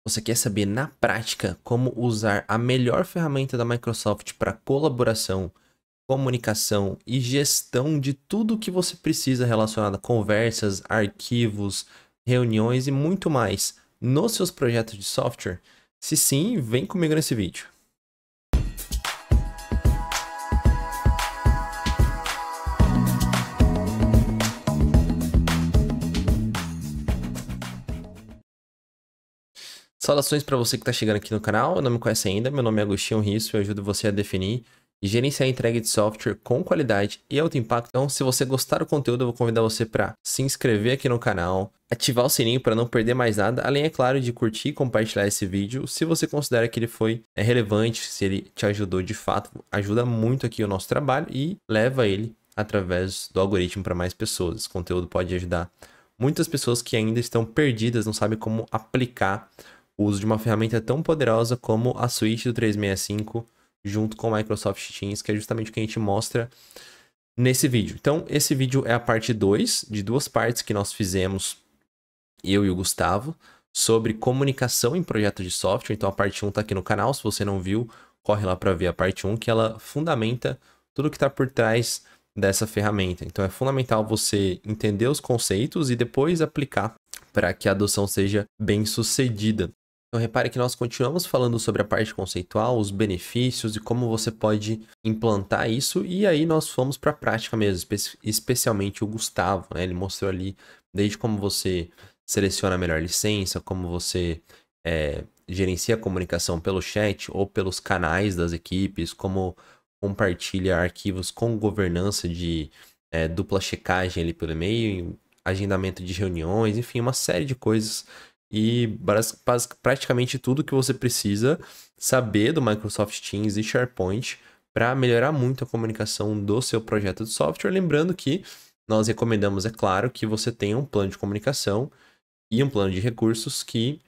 Você quer saber na prática como usar a melhor ferramenta da Microsoft para colaboração, comunicação e gestão de tudo que você precisa relacionado a conversas, arquivos, reuniões e muito mais nos seus projetos de software? Se sim, vem comigo nesse vídeo. Saudações para você que está chegando aqui no canal, não me conhece ainda, meu nome é Agostinho Risso e eu ajudo você a definir e gerenciar a entrega de software com qualidade e alto impacto. Então, se você gostar do conteúdo, eu vou convidar você para se inscrever aqui no canal, ativar o sininho para não perder mais nada, além, é claro, de curtir e compartilhar esse vídeo se você considera que ele foi relevante, se ele te ajudou de fato, ajuda muito aqui o nosso trabalho e leva ele através do algoritmo para mais pessoas. Esse conteúdo pode ajudar muitas pessoas que ainda estão perdidas, não sabem como aplicar o uso de uma ferramenta tão poderosa como a suíte do 365 junto com o Microsoft Teams, que é justamente o que a gente mostra nesse vídeo. Então, esse vídeo é a parte 2 de duas partes que nós fizemos, eu e o Gustavo, sobre comunicação em projetos de software. Então, a parte 1 está aqui no canal. Se você não viu, corre lá para ver a parte 1, que ela fundamenta tudo que está por trás dessa ferramenta. Então, é fundamental você entender os conceitos e depois aplicar para que a adoção seja bem sucedida. Então, repare que nós continuamos falando sobre a parte conceitual, os benefícios e como você pode implantar isso. E aí nós fomos para a prática mesmo, especialmente o Gustavo, né? Ele mostrou ali desde como você seleciona a melhor licença, como você gerencia a comunicação pelo chat ou pelos canais das equipes, como compartilha arquivos com governança de dupla checagem ali pelo e-mail, agendamento de reuniões, enfim, uma série de coisas. E praticamente tudo que você precisa saber do Microsoft Teams e SharePoint para melhorar muito a comunicação do seu projeto de software. Lembrando que nós recomendamos, é claro, que você tenha um plano de comunicação e um plano de recursos que,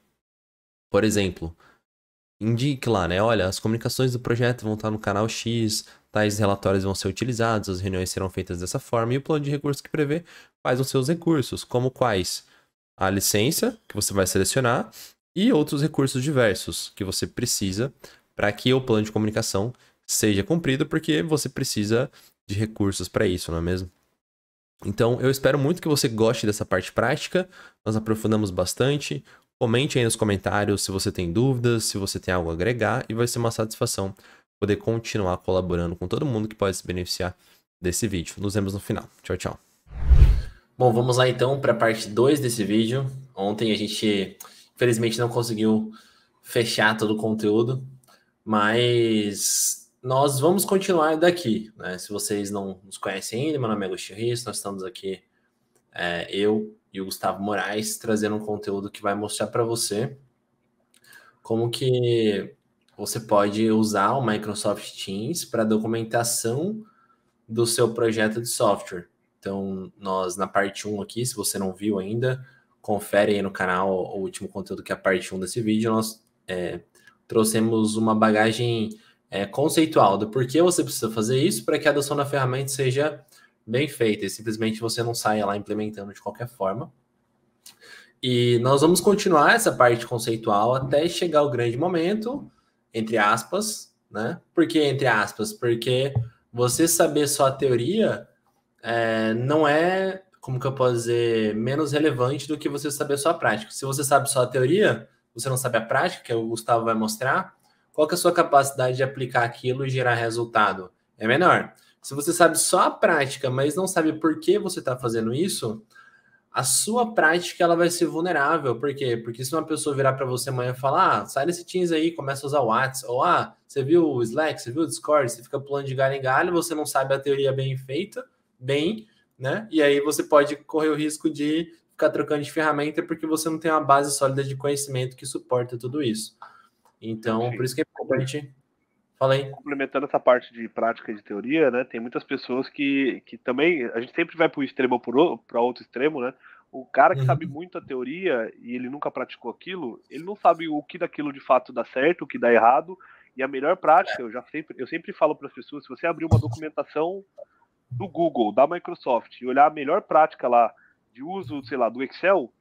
por exemplo, indique lá, né? Olha, as comunicações do projeto vão estar no canal X, tais relatórios vão ser utilizados, as reuniões serão feitas dessa forma, e o plano de recursos que prevê quais os seus recursos, como quais? A licença que você vai selecionar e outros recursos diversos que você precisa para que o plano de comunicação seja cumprido, porque você precisa de recursos para isso, não é mesmo? Então, eu espero muito que você goste dessa parte prática. Nós aprofundamos bastante. Comente aí nos comentários se você tem dúvidas, se você tem algo a agregar, e vai ser uma satisfação poder continuar colaborando com todo mundo que pode se beneficiar desse vídeo. Nos vemos no final. Tchau, tchau. Bom, vamos lá então para a parte 2 desse vídeo. Ontem a gente, infelizmente, não conseguiu fechar todo o conteúdo, mas nós vamos continuar daqui, né? Se vocês não nos conhecem ainda, meu nome é Agostinho Risso, nós estamos aqui, eu e o Gustavo Moraes, trazendo um conteúdo que vai mostrar para você como que você pode usar o Microsoft Teams para documentação do seu projeto de software. Então, nós na parte 1 aqui, se você não viu ainda, confere aí no canal o último conteúdo que é a parte 1 desse vídeo. Nós trouxemos uma bagagem conceitual do porquê você precisa fazer isso para que a adoção da ferramenta seja bem feita e simplesmente você não saia lá implementando de qualquer forma. E nós vamos continuar essa parte conceitual até chegar ao grande momento, entre aspas, né? Por que entre aspas? Porque você saber só a teoria não é, como que eu posso dizer, menos relevante do que você saber só a prática. Se você sabe só a teoria, você não sabe a prática, que o Gustavo vai mostrar, qual que é a sua capacidade de aplicar aquilo e gerar resultado? É menor. Se você sabe só a prática, mas não sabe por que você está fazendo isso, a sua prática ela vai ser vulnerável. Por quê? Porque se uma pessoa virar para você amanhã e falar, sai desse Teams aí, começa a usar o WhatsApp, ou você viu o Slack, você viu o Discord, você fica pulando de galho em galho, você não sabe a teoria bem feita, né? E aí você pode correr o risco de ficar trocando de ferramenta porque você não tem uma base sólida de conhecimento que suporta tudo isso. Então, por isso que é importante. Fala aí. Complementando essa parte de prática e de teoria, né? Tem muitas pessoas que também. A gente sempre vai para o extremo ou para outro extremo, né? O cara que sabe muito a teoria e ele nunca praticou aquilo, ele não sabe o que daquilo de fato dá certo, o que dá errado. E a melhor prática, eu sempre falo para as pessoas, se você abrir uma documentação do Google, da Microsoft, e olhar a melhor prática lá de uso, sei lá, do Excel,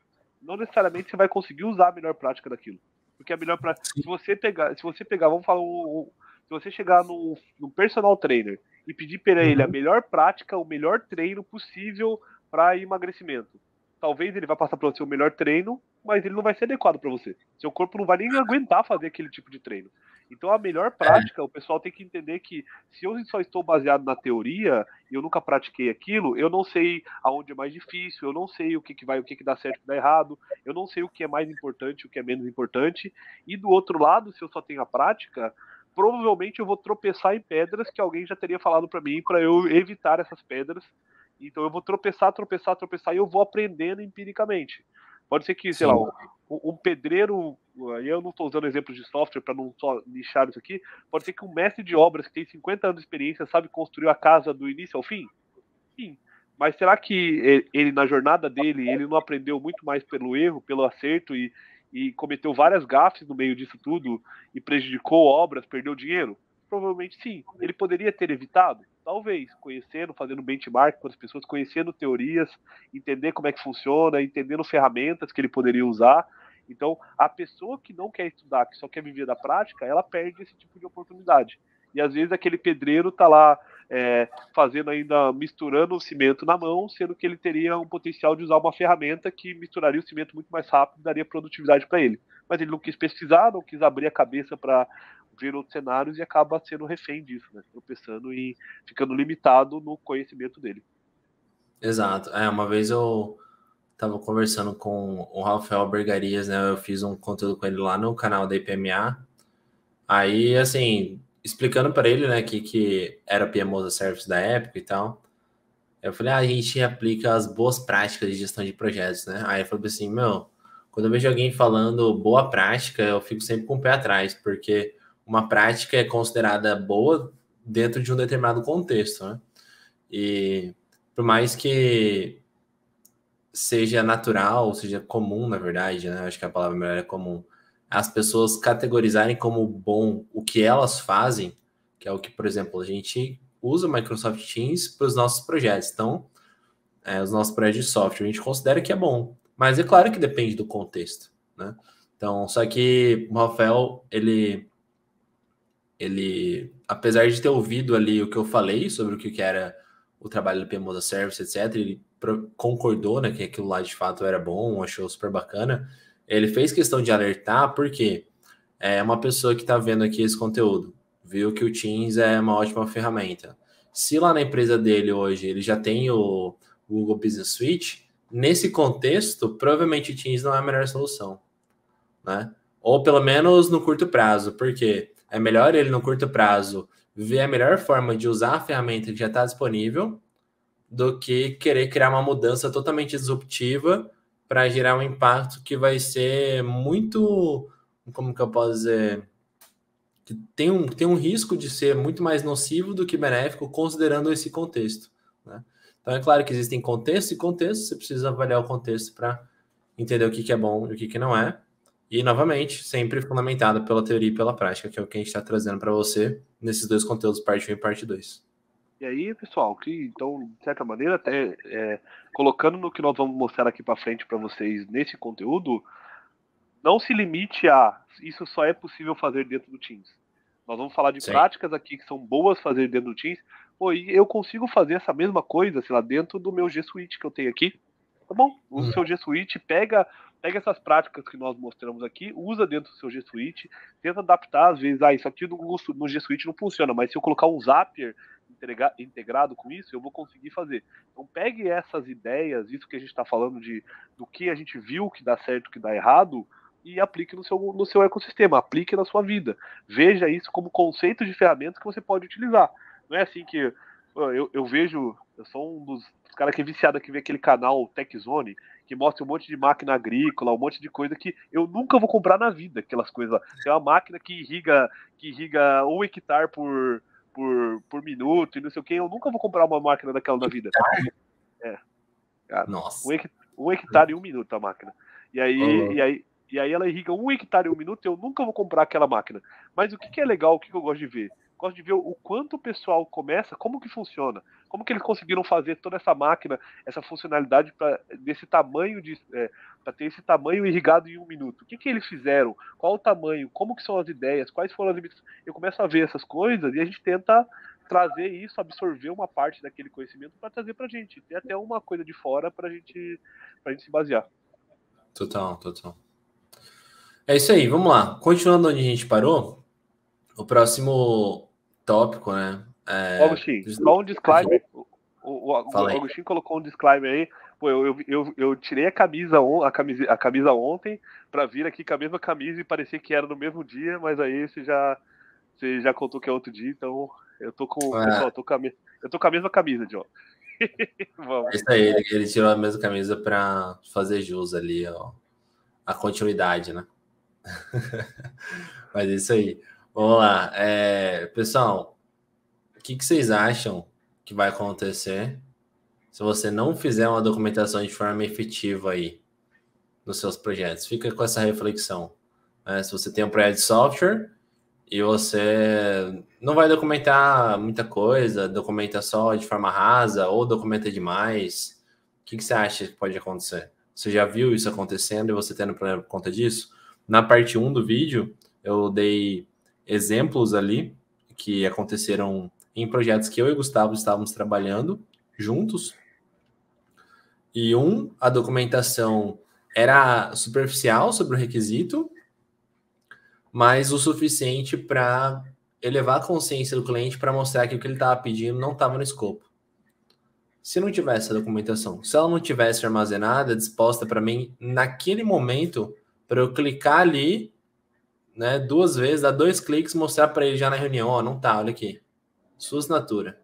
não necessariamente você vai conseguir usar a melhor prática daquilo. Porque é melhor para se você pegar, vamos falar se você chegar no personal trainer e pedir para ele a melhor prática, o melhor treino possível para emagrecimento, talvez ele vai passar para você o melhor treino, mas ele não vai ser adequado para você. Seu corpo não vai nem aguentar fazer aquele tipo de treino. Então a melhor prática, o pessoal tem que entender que se eu só estou baseado na teoria e eu nunca pratiquei aquilo, eu não sei aonde é mais difícil, eu não sei o que vai, o que dá certo e o que dá errado, eu não sei o que é mais importante, o que é menos importante. E do outro lado, se eu só tenho a prática, provavelmente eu vou tropeçar em pedras que alguém já teria falado para mim para eu evitar essas pedras. Então eu vou tropeçar e eu vou aprendendo empiricamente. Pode ser que, sei lá, um pedreiro, aí eu não estou usando exemplos de software para não só nichar isso aqui, pode ser que um mestre de obras que tem 50 anos de experiência sabe construir a casa do início ao fim? Sim. Mas será que ele, na jornada dele, ele não aprendeu muito mais pelo erro, pelo acerto e cometeu várias gafes no meio disso tudo e prejudicou obras, perdeu dinheiro? Provavelmente sim. Ele poderia ter evitado? Talvez, conhecendo, fazendo benchmark com as pessoas, conhecendo teorias, entender como é que funciona, entendendo ferramentas que ele poderia usar. Então, a pessoa que não quer estudar, que só quer viver da prática, ela perde esse tipo de oportunidade. E às vezes aquele pedreiro tá lá fazendo ainda, misturando o cimento na mão, sendo que ele teria um potencial de usar uma ferramenta que misturaria o cimento muito mais rápido e daria produtividade para ele. Mas ele não quis pesquisar, não quis abrir a cabeça para ver outros cenários e acaba sendo refém disso, né? Tropeçando e ficando limitado no conhecimento dele. Exato. Uma vez eu tava conversando com o Rafael Bergarias, né? Eu fiz um conteúdo com ele lá no canal da IPMA. Aí, assim, explicando para ele, né, que era PMO as a Service da época e tal. Eu falei, a gente aplica as boas práticas de gestão de projetos, né? Aí ele falou assim, quando eu vejo alguém falando boa prática, eu fico sempre com o pé atrás, porque uma prática é considerada boa dentro de um determinado contexto, né? E por mais que seja natural, seja comum, na verdade, né? Acho que a palavra melhor é comum. As pessoas categorizarem como bom o que elas fazem, que é o que, por exemplo, a gente usa o Microsoft Teams para os nossos projetos. Então, os nossos projetos de software, a gente considera que é bom. Mas é claro que depende do contexto, né? Então, só que o Rafael, ele apesar de ter ouvido ali o que eu falei sobre o que era o trabalho do PMO da Service, etc., ele concordou, né, que aquilo lá de fato era bom, achou super bacana. Ele fez questão de alertar, porque é uma pessoa que está vendo aqui esse conteúdo, viu que o Teams é uma ótima ferramenta. Se lá na empresa dele hoje ele já tem o Google Business Suite, nesse contexto, provavelmente o Teams não é a melhor solução, né? Ou pelo menos no curto prazo, porque é melhor ele no curto prazo ver a melhor forma de usar a ferramenta que já está disponível do que querer criar uma mudança totalmente disruptiva para gerar um impacto que vai ser muito, como que eu posso dizer, que tem um risco de ser muito mais nocivo do que benéfico, considerando esse contexto, né? Então é claro que existem contextos e contextos, você precisa avaliar o contexto para entender o que é bom e o que não é. E, novamente, sempre fundamentado pela teoria e pela prática, que é o que a gente está trazendo para você nesses dois conteúdos, parte 1 e parte 2. E aí, pessoal, então, de certa maneira, até colocando no que nós vamos mostrar aqui para frente para vocês nesse conteúdo, não se limite a isso só é possível fazer dentro do Teams. Nós vamos falar de práticas aqui que são boas fazer dentro do Teams. Pô, e eu consigo fazer essa mesma coisa, sei lá, dentro do meu G Suite que eu tenho aqui. Tá bom? Usa o seu G Suite, pega essas práticas que nós mostramos aqui, usa dentro do seu G Suite, tenta adaptar, às vezes, isso aqui no G Suite não funciona, mas se eu colocar um Zapier integrado com isso, eu vou conseguir fazer. Então pegue essas ideias, isso que a gente está falando do que a gente viu que dá certo, que dá errado, e aplique no seu ecossistema, aplique na sua vida. Veja isso como conceito de ferramenta que você pode utilizar. Não é assim que eu vejo, eu sou um dos caras que é viciado que vê aquele canal TechZone, que mostra um monte de máquina agrícola, um monte de coisa que eu nunca vou comprar na vida, aquelas coisas lá. Tem uma máquina que irriga 1 hectare por minuto e não sei o que, eu nunca vou comprar uma máquina daquela na vida. Cara, Nossa. 1 hectare em 1 minuto a máquina. E aí ela irriga 1 hectare em 1 minuto, eu nunca vou comprar aquela máquina. Mas o que é legal, o que eu gosto de ver? gosto de ver o quanto o pessoal começa, como que funciona, como que eles conseguiram fazer toda essa máquina, essa funcionalidade desse tamanho para ter esse tamanho irrigado em 1 minuto. O que que eles fizeram? Qual o tamanho? Como que são as ideias? Quais foram as limitações? Eu começo a ver essas coisas e a gente tenta trazer isso, absorver uma parte daquele conhecimento para trazer para a gente. Ter até uma coisa de fora para a gente se basear. Total. É isso aí, vamos lá. Continuando onde a gente parou, o próximo tópico, né? Agostinho, só um disclaimer. O Fala aí. Agostinho colocou um disclaimer aí. Pô, eu tirei a camisa ontem para vir aqui com a mesma camisa e parecer que era no mesmo dia, mas aí você já contou que é outro dia, então eu tô com. Pessoal, eu tô com a mesma camisa, John. Vamos. É isso aí, ele tirou a mesma camisa para fazer jus ali, ó, a continuidade, né? Mas é isso aí. Vamos lá. Pessoal, o que vocês acham que vai acontecer se você não fizer uma documentação de forma efetiva aí nos seus projetos? Fica com essa reflexão. Né? Se você tem um projeto de software e você não vai documentar muita coisa, documenta só de forma rasa ou documenta demais, o que você acha que pode acontecer? Você já viu isso acontecendo e você tendo problema por conta disso? Na parte 1 do vídeo, eu dei exemplos ali que aconteceram em projetos que eu e o Gustavo estávamos trabalhando juntos. E a documentação era superficial sobre o requisito, mas o suficiente para elevar a consciência do cliente para mostrar que o que ele estava pedindo não estava no escopo. Se não tivesse a documentação, se ela não tivesse armazenada, disposta para mim, naquele momento, para eu clicar ali, né, 2 vezes, dar 2 cliques, mostrar para ele já na reunião, ó, não tá, olha aqui, sua assinatura,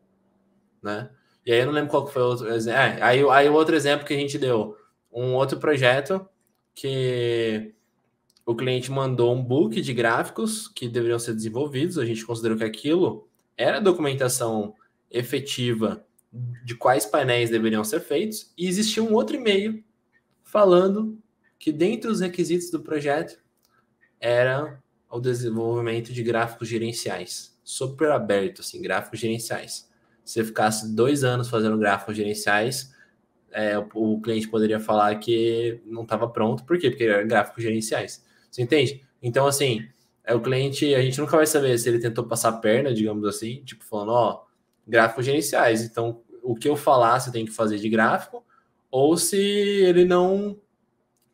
né? E aí eu não lembro qual que foi o outro exemplo. Aí o outro exemplo que a gente deu, um outro projeto que o cliente mandou um book de gráficos que deveriam ser desenvolvidos, a gente considerou que aquilo era documentação efetiva de quais painéis deveriam ser feitos, e existia um outro e-mail falando que dentre os requisitos do projeto era o desenvolvimento de gráficos gerenciais, super aberto, assim, gráficos gerenciais. Se você ficasse 2 anos fazendo gráficos gerenciais, o cliente poderia falar que não estava pronto. Por quê? Porque eram gráficos gerenciais. Você entende? Então, assim, o cliente, a gente nunca vai saber se ele tentou passar a perna, digamos assim, tipo, falando, ó, gráficos gerenciais. Então, o que eu falar, você tem que fazer de gráfico, ou se ele não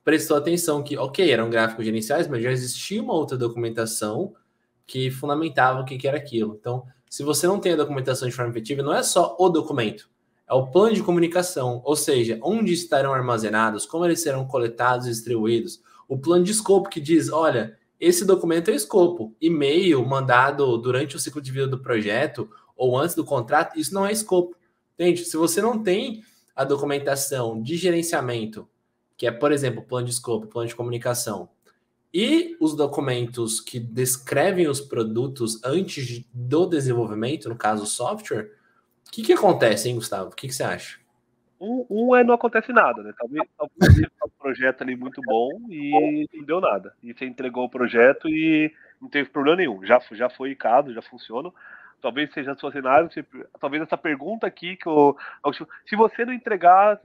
prestou atenção que, ok, eram gráficos gerenciais, mas já existia uma outra documentação que fundamentava o que era aquilo. Então, se você não tem a documentação de forma efetiva, não é só o documento, é o plano de comunicação, ou seja, onde estarão armazenados, como eles serão coletados e distribuídos, o plano de escopo que diz, olha, esse documento é o escopo, e-mail mandado durante o ciclo de vida do projeto ou antes do contrato, isso não é escopo. Entende? Se você não tem a documentação de gerenciamento, que é, por exemplo, plano de escopo, plano de comunicação, e os documentos que descrevem os produtos antes do desenvolvimento, no caso, o software, o que acontece, hein, Gustavo? O que você acha? Não acontece nada, né? Talvez você tenha um projeto ali muito bom e não deu nada. E você entregou o projeto e não teve problema nenhum. Já foi ICAdo, já funciona. Talvez seja seu cenário, talvez essa pergunta aqui se você entregar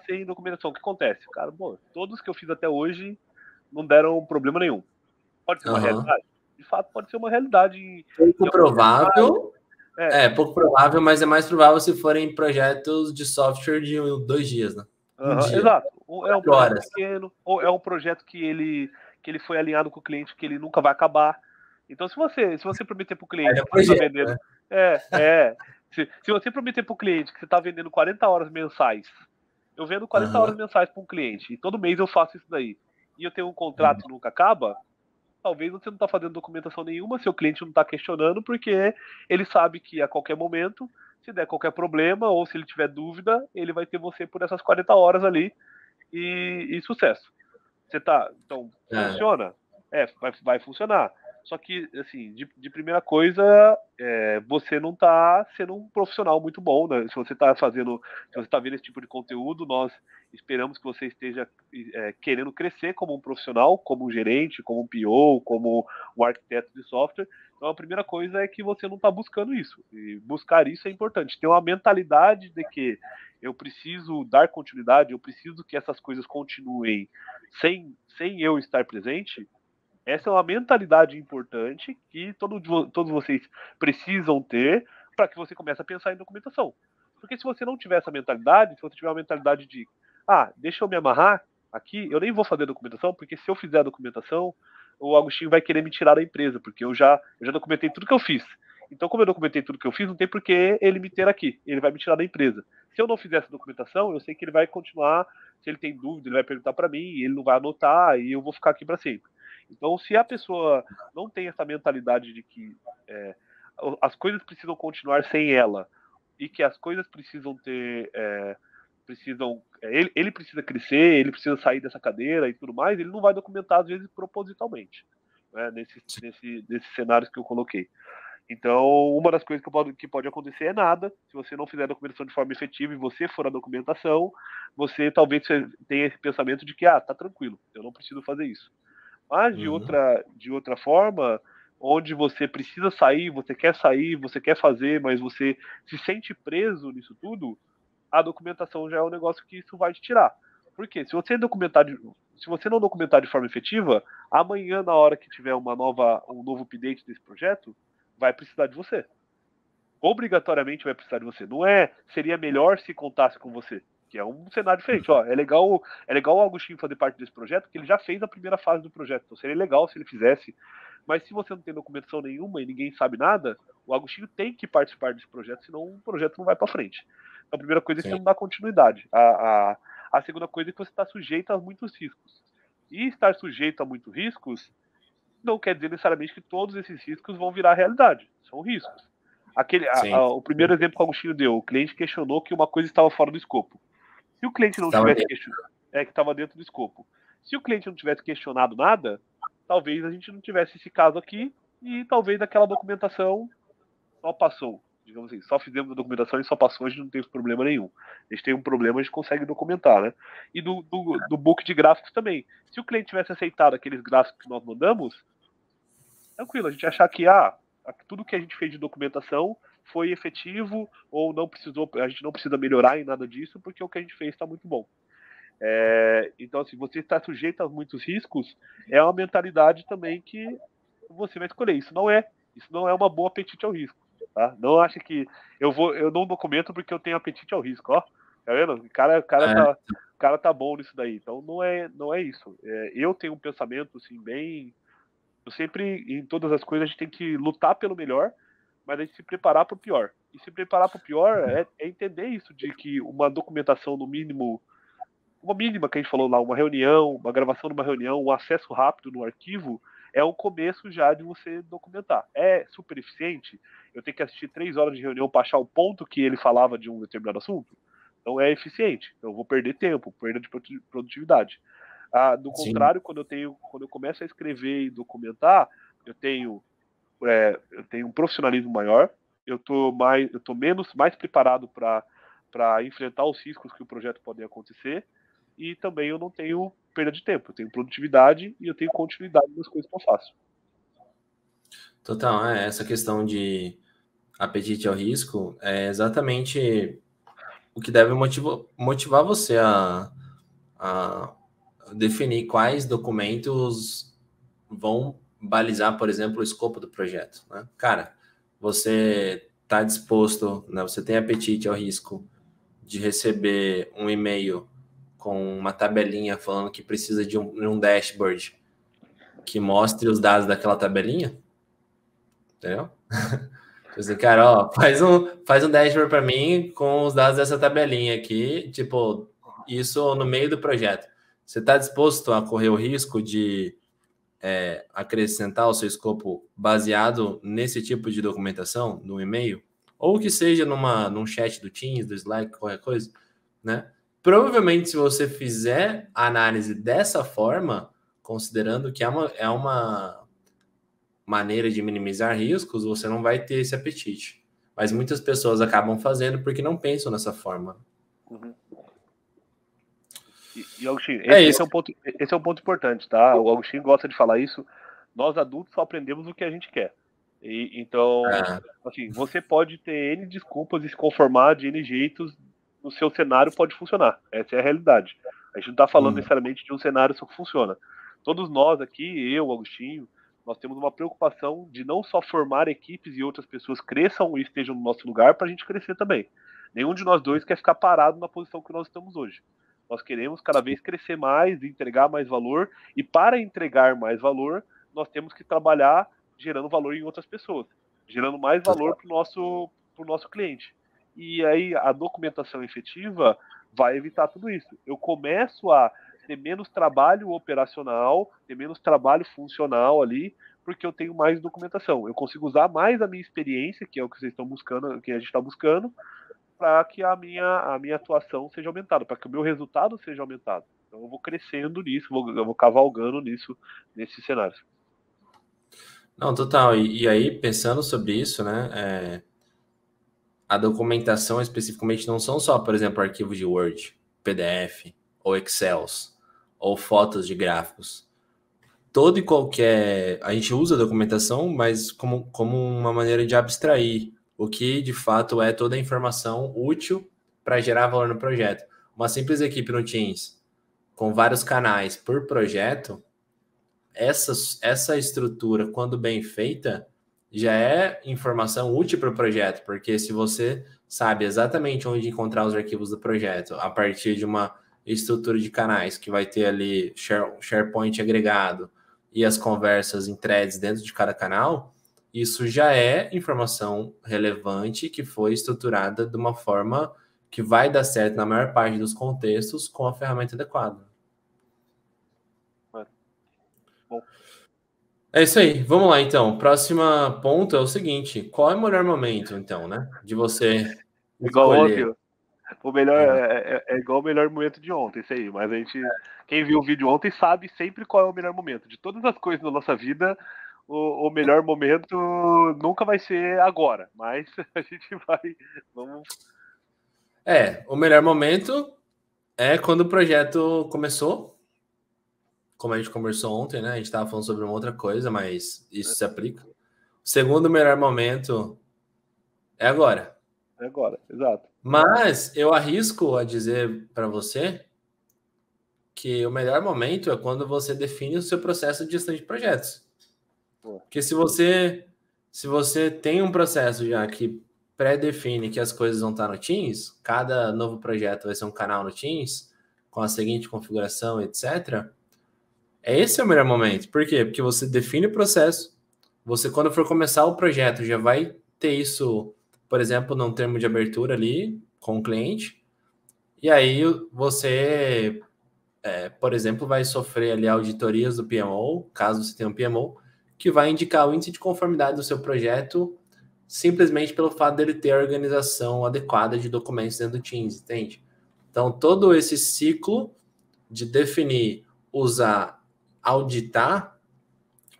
sem documentação, o que acontece? Cara, bom, todos que eu fiz até hoje não deram problema nenhum. Pode ser uma realidade? De fato, pode ser uma realidade. Pouco provável. Pouco provável, mas é mais provável se forem projetos de software de 2 dias, né? Dia. Exato. É um projeto pequeno, ou é um projeto que ele foi alinhado com o cliente que ele nunca vai acabar. Então, se você prometer para o cliente que você está vendendo. Né? Se você prometer para o cliente que você está vendendo 40 horas mensais, eu vendo 40 horas mensais para um cliente, e todo mês eu faço isso daí, e eu tenho um contrato que nunca acaba, talvez você não está fazendo documentação nenhuma, seu cliente não está questionando, porque ele sabe que a qualquer momento, se der qualquer problema, ou se ele tiver dúvida, ele vai ter você por essas 40 horas ali, e sucesso. Você tá. Então, funciona? Vai funcionar. Só que, assim, de primeira coisa, você não está sendo um profissional muito bom, né? Se você está vendo esse tipo de conteúdo, nós esperamos que você esteja querendo crescer como um profissional, como um gerente, como um PO, como um arquiteto de software. Então, a primeira coisa é que você não está buscando isso. E buscar isso é importante. Ter uma mentalidade de que eu preciso dar continuidade, eu preciso que essas coisas continuem sem eu estar presente. Essa é uma mentalidade importante que todos vocês precisam ter para que você comece a pensar em documentação. Porque se você não tiver essa mentalidade, se você tiver uma mentalidade de, deixa eu me amarrar aqui, eu nem vou fazer documentação, porque se eu fizer a documentação, o Agostinho vai querer me tirar da empresa, porque eu já documentei tudo que eu fiz. Então, como eu documentei tudo que eu fiz, não tem por que ele me ter aqui. Ele vai me tirar da empresa. Se eu não fizer essa documentação, eu sei que ele vai continuar. Se ele tem dúvida, ele vai perguntar para mim, e ele não vai anotar, e eu vou ficar aqui para sempre. Então, se a pessoa não tem essa mentalidade de que as coisas precisam continuar sem ela e que as coisas precisam ter. Ele precisa crescer, ele precisa sair dessa cadeira e tudo mais, ele não vai documentar, às vezes, propositalmente, né, nesses cenários que eu coloquei. Então, uma das coisas que pode acontecer é nada. Se você não fizer a documentação de forma efetiva e você for a documentação, você talvez tenha esse pensamento de que, tá tranquilo, eu não preciso fazer isso. Mas de outra forma, onde você precisa sair, você quer fazer, mas você se sente preso nisso tudo, a documentação já é um negócio que isso vai te tirar. Por quê? Se você não documentar de forma efetiva, amanhã, na hora que tiver um novo update desse projeto, vai precisar de você. Obrigatoriamente vai precisar de você. Não seria melhor se contasse com você, que é um cenário diferente. É legal o Agostinho fazer parte desse projeto, porque ele já fez a primeira fase do projeto. Então seria legal se ele fizesse. Mas se você não tem documentação nenhuma e ninguém sabe nada, o Agostinho tem que participar desse projeto, senão o projeto não vai para frente. Então, a primeira coisa é que você não dá continuidade. A segunda coisa é que você está sujeito a muitos riscos. E estar sujeito a muitos riscos não quer dizer necessariamente que todos esses riscos vão virar realidade. São riscos. O primeiro exemplo que o Agostinho deu, o cliente questionou que uma coisa estava fora do escopo. Se o cliente não tivesse questionado, que estava dentro do escopo. Se o cliente não tivesse questionado nada, talvez a gente não tivesse esse caso aqui e talvez aquela documentação só passou. Digamos assim, só fizemos a documentação e só passou, a gente não teve problema nenhum. A gente tem um problema, a gente consegue documentar, né? E do book de gráficos também. Se o cliente tivesse aceitado aqueles gráficos que nós mandamos, tranquilo, a gente achar que tudo que a gente fez de documentação foi efetivo ou a gente não precisa melhorar em nada disso porque o que a gente fez está muito bom. Então, assim, você está sujeito a muitos riscos, é uma mentalidade também que você vai escolher. Isso não é uma boa apetite ao risco. Tá? Não acha que eu não documento porque eu tenho apetite ao risco. Ó, tá vendo? O cara tá bom nisso daí. Então não é isso. Eu tenho um pensamento assim bem. Eu sempre, em todas as coisas, a gente tem que lutar pelo melhor, mas a gente se preparar para o pior. E se preparar para o pior é entender isso, de que uma documentação, no mínimo, uma mínima que a gente falou lá, uma reunião, uma gravação de uma reunião, um acesso rápido no arquivo, é um começo já de você documentar. É super eficiente? Eu tenho que assistir 3 horas de reunião para achar o ponto que ele falava de um determinado assunto? Não é eficiente. Eu vou perder tempo, perda de produtividade. Do contrário, quando eu começo a escrever e documentar, eu tenho um profissionalismo maior, eu tô mais preparado para enfrentar os riscos que o projeto pode acontecer, e também eu não tenho perda de tempo, eu tenho produtividade e eu tenho continuidade nas coisas que eu faço. Total, essa questão de apetite ao risco é exatamente o que deve motivar você a definir quais documentos vão balizar, por exemplo, o escopo do projeto. Né? Cara, você está disposto, né? Você tem apetite ao risco de receber um e-mail com uma tabelinha falando que precisa de um dashboard que mostre os dados daquela tabelinha? Entendeu? Assim, cara, ó, faz um dashboard para mim com os dados dessa tabelinha aqui, tipo, isso no meio do projeto. Você está disposto a correr o risco de acrescentar o seu escopo baseado nesse tipo de documentação, no e-mail? Ou que seja num chat do Teams, do Slack, qualquer coisa, né? Provavelmente, se você fizer a análise dessa forma, considerando que é uma maneira de minimizar riscos, você não vai ter esse apetite. Mas muitas pessoas acabam fazendo porque não pensam nessa forma. Uhum. E Agostinho, É isso. esse é um ponto importante, tá? O Agostinho gosta de falar isso. Nós adultos só aprendemos o que a gente quer. Então, assim, você pode ter N desculpas e se conformar de N jeitos, no seu cenário pode funcionar. Essa é a realidade. A gente não está falando necessariamente de um cenário só que funciona. Todos nós aqui, eu, Agostinho, nós temos uma preocupação de não só formar equipes e outras pessoas cresçam e estejam no nosso lugar para a gente crescer também. Nenhum de nós dois quer ficar parado na posição que nós estamos hoje. Nós queremos cada vez crescer mais, entregar mais valor, e para entregar mais valor, nós temos que trabalhar gerando valor em outras pessoas, gerando mais valor para o nosso cliente. E aí a documentação efetiva vai evitar tudo isso. Eu começo a ter menos trabalho operacional, ter menos trabalho funcional ali, porque eu tenho mais documentação. Eu consigo usar mais a minha experiência, que é o que vocês estão buscando, que a gente está buscando, para que a minha atuação seja aumentada, para que o meu resultado seja aumentado. Então eu vou crescendo nisso, eu vou cavalgando nisso, nesses cenários. Não, total. E aí, pensando sobre isso, né? A documentação especificamente não são só, por exemplo, arquivos de Word, PDF, ou Excels, ou fotos de gráficos. Todo e qualquer. A gente usa a documentação, mas como uma maneira de abstrair o que de fato é toda a informação útil para gerar valor no projeto. Uma simples equipe no Teams com vários canais por projeto, essa estrutura, quando bem feita, já é informação útil para o projeto, porque se você sabe exatamente onde encontrar os arquivos do projeto a partir de uma estrutura de canais que vai ter ali SharePoint agregado e as conversas em threads dentro de cada canal, isso já é informação relevante que foi estruturada de uma forma que vai dar certo na maior parte dos contextos com a ferramenta adequada. Bom. É isso aí. Vamos lá, então. Próxima ponto é o seguinte: qual é o melhor momento, então, né? De você Igual ontem, escolher. o melhor Ah, é igual o melhor momento de ontem, isso aí. Mas a gente, quem viu o vídeo ontem sabe sempre qual é o melhor momento. De todas as coisas da nossa vida, o melhor momento nunca vai ser agora. Mas a gente vai, vamos. o melhor momento é quando o projeto começou, como a gente conversou ontem, né? A gente estava falando sobre uma outra coisa, mas isso se aplica. O segundo melhor momento é agora. É agora, exato. Mas eu arrisco a dizer para você que o melhor momento é quando você define o seu processo de gestão de projetos. Porque se você tem um processo já que pré-define que as coisas vão estar no Teams, cada novo projeto vai ser um canal no Teams, com a seguinte configuração, etc. Esse é o melhor momento. Por quê? Porque você define o processo, você, quando for começar o projeto, já vai ter isso, por exemplo, num termo de abertura ali com o cliente, e aí você, por exemplo, vai sofrer ali auditorias do PMO, caso você tenha um PMO, que vai indicar o índice de conformidade do seu projeto simplesmente pelo fato dele ter a organização adequada de documentos dentro do Teams, entende? Então, todo esse ciclo de definir, usar, auditar,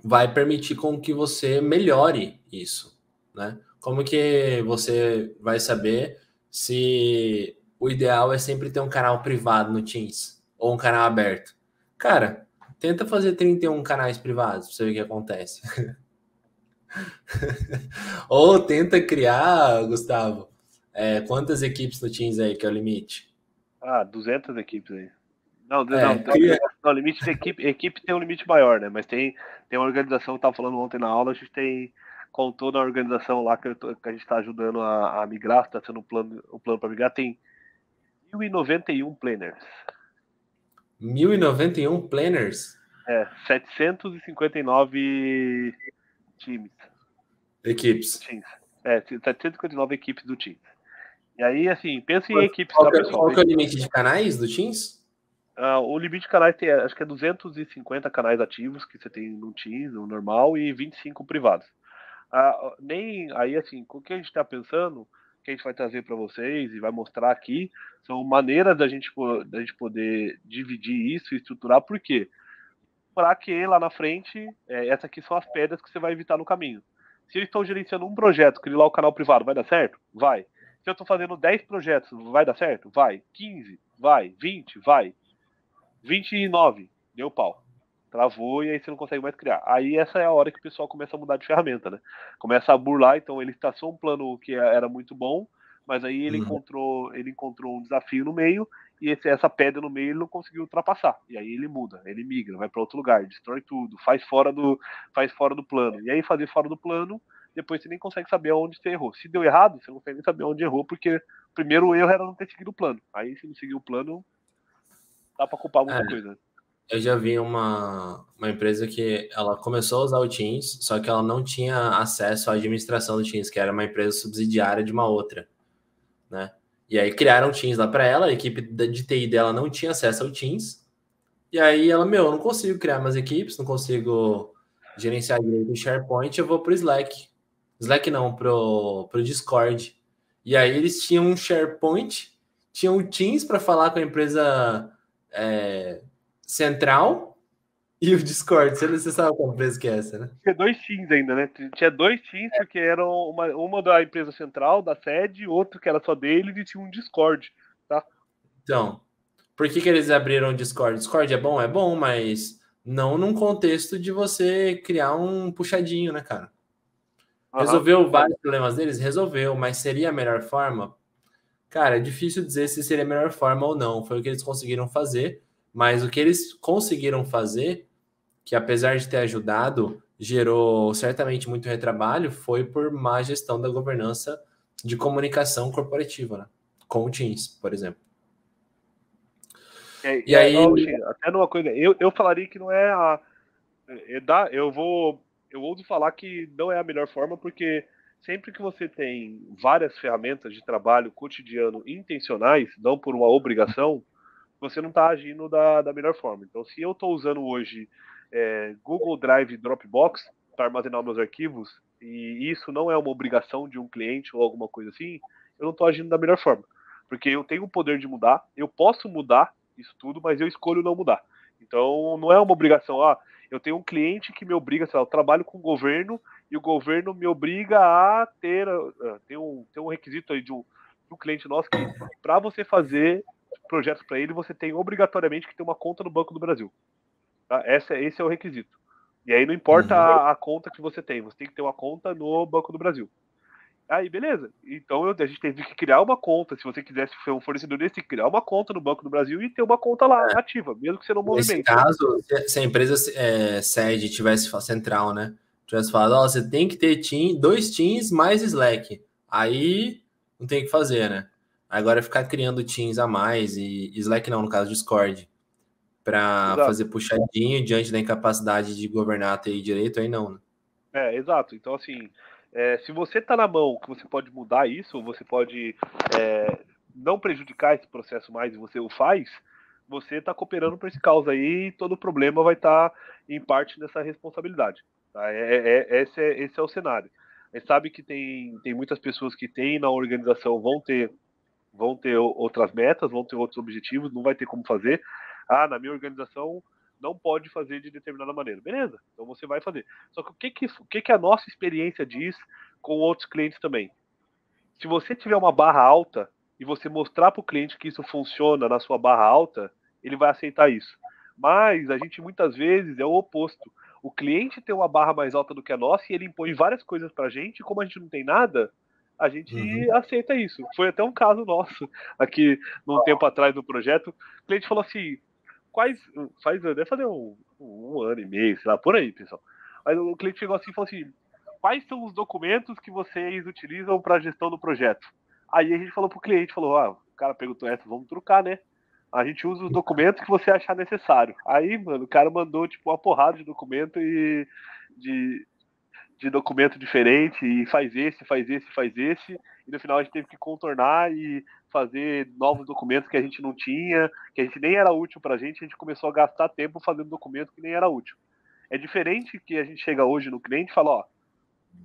vai permitir com que você melhore isso, né? Como que você vai saber se o ideal é sempre ter um canal privado no Teams ou um canal aberto? Cara, tenta fazer 31 canais privados para você ver o que acontece. Ou tenta criar, Gustavo, quantas equipes no Teams aí que é o limite? 200 equipes aí. Não, Cria. não, limite de equipe tem um limite maior, né? Mas tem uma organização que eu tava falando ontem na aula, a gente contou na organização lá que a gente está ajudando a migrar, está sendo um plano para migrar, tem 1.091 planners. 1091 planners? 759 times. Equipes. Teams. 759 equipes do Teams. E aí, assim, pensa em equipes, Qual tá, que é, pessoal? qual que é o limite de canais do Teams? O limite de canais tem, acho que é 250 canais ativos que você tem no Teams, no normal, e 25 privados. Nem aí, assim, o que a gente está pensando, que a gente vai trazer para vocês e vai mostrar aqui, são maneiras da gente poder dividir isso e estruturar. Por quê? para que lá na frente, essas aqui são as pedras que você vai evitar no caminho. Se eu estou gerenciando um projeto, criar lá o canal privado, vai dar certo? Vai. Se eu estou fazendo 10 projetos, vai dar certo? Vai. 15? Vai. 20? Vai. 29? Deu pau. Travou e aí você não consegue mais criar. Aí essa é a hora que o pessoal começa a mudar de ferramenta, né? Começa a burlar, então ele traçou um plano que era muito bom, mas aí Uhum. ele encontrou um desafio no meio e essa pedra no meio ele não conseguiu ultrapassar. E aí ele muda, ele migra, vai para outro lugar, destrói tudo, faz fora do plano. E aí fazer fora do plano, depois você nem consegue saber onde você errou. Se deu errado, você não consegue nem saber onde errou, porque o primeiro erro era não ter seguido o plano. Aí se não seguir o plano, dá para culpar É, muita coisa. eu já vi uma empresa que ela começou a usar o Teams, só que ela não tinha acesso à administração do Teams, que era uma empresa subsidiária de uma outra, né? E aí criaram o Teams lá para ela, a equipe de TI dela não tinha acesso ao Teams, e aí ela, eu não consigo criar mais equipes, não consigo gerenciar direito o SharePoint, eu vou pro Slack. Slack não, pro Discord. E aí eles tinham um SharePoint, tinham o Teams para falar com a empresa central e o Discord. Você sabe qual empresa que é essa, né? Tinha dois teams ainda, né? Tinha dois teams, porque eram uma da empresa central, da sede, outro que era só deles, e tinha um Discord, tá? Então, por que eles abriram o Discord? Discord é bom? É bom, mas não num contexto de você criar um puxadinho, né, cara? Aham. Resolveu vários problemas deles? Resolveu, mas seria a melhor forma? Cara, é difícil dizer se seria a melhor forma ou não. Foi o que eles conseguiram fazer, mas o que eles conseguiram fazer, que apesar de ter ajudado, gerou certamente muito retrabalho, foi por má gestão da governança de comunicação corporativa, né? Com o Teams, por exemplo. E aí, Até numa coisa, eu falaria que não é a. Eu ouso falar que não é a melhor forma, porque sempre que você tem várias ferramentas de trabalho cotidiano intencionais, não por uma obrigação, você não está agindo da melhor forma. Então, se eu estou usando hoje Google Drive e Dropbox para armazenar meus arquivos, e isso não é uma obrigação de um cliente ou alguma coisa assim, eu não estou agindo da melhor forma. Porque eu tenho o poder de mudar, eu posso mudar isso tudo, mas eu escolho não mudar. Então, não é uma obrigação. Eu tenho um cliente que me obriga, sei lá, eu trabalho com o governo e o governo me obriga a ter. Tem um requisito aí de um cliente nosso que, para você fazer projetos para ele, você tem obrigatoriamente que ter uma conta no Banco do Brasil. Tá? Esse é o requisito. E aí não importa uhum. a conta que você tem que ter uma conta no Banco do Brasil. Aí, beleza. Então a gente teve que criar uma conta. Se você quisesse ser um fornecedor desse, tem que criar uma conta no Banco do Brasil e ter uma conta lá ativa, mesmo que você não Nesse movimente. caso, se a empresa sede tivesse central, né? Tivesse falado, ó, você tem que ter dois teams mais Slack. Aí não tem o que fazer, né? Agora ficar criando teams a mais e Slack não, no caso Discord, para Exato. fazer puxadinho diante da incapacidade de governar a TI direito, aí não, né? Exato. Então, assim, se você está na mão que você pode mudar isso, você pode não prejudicar esse processo mais e você o faz, você está cooperando para esse caos aí e todo o problema vai estar, em parte, nessa responsabilidade. Tá? Esse é o cenário. A gente sabe que tem muitas pessoas que têm na organização, vão ter outras metas, vão ter outros objetivos, não vai ter como fazer. Na minha organização não pode fazer de determinada maneira. Beleza, então você vai fazer. Só que o que a nossa experiência diz com outros clientes também? Se você tiver uma barra alta e você mostrar para o cliente que isso funciona na sua barra alta, ele vai aceitar isso. Mas a gente muitas vezes é o oposto. O cliente tem uma barra mais alta do que a nossa e ele impõe várias coisas para a gente, e como a gente não tem nada, a gente Uhum. aceita isso. Foi até um caso nosso aqui num tempo atrás no projeto. O cliente falou assim: deve fazer um ano e meio, sei lá, por aí, pessoal. Aí o cliente chegou assim e falou assim: quais são os documentos que vocês utilizam para a gestão do projeto? Aí a gente falou pro cliente, o cara perguntou essa, vamos trocar, né? A gente usa os documentos que você achar necessário. Aí, mano, o cara mandou tipo uma porrada de documento e de, de documento diferente e faz esse, faz esse, faz esse, e no final a gente teve que contornar e fazer novos documentos que a gente não tinha, que a gente nem era útil pra gente, a gente começou a gastar tempo fazendo documento que nem era útil. É diferente que a gente chega hoje no cliente e fala,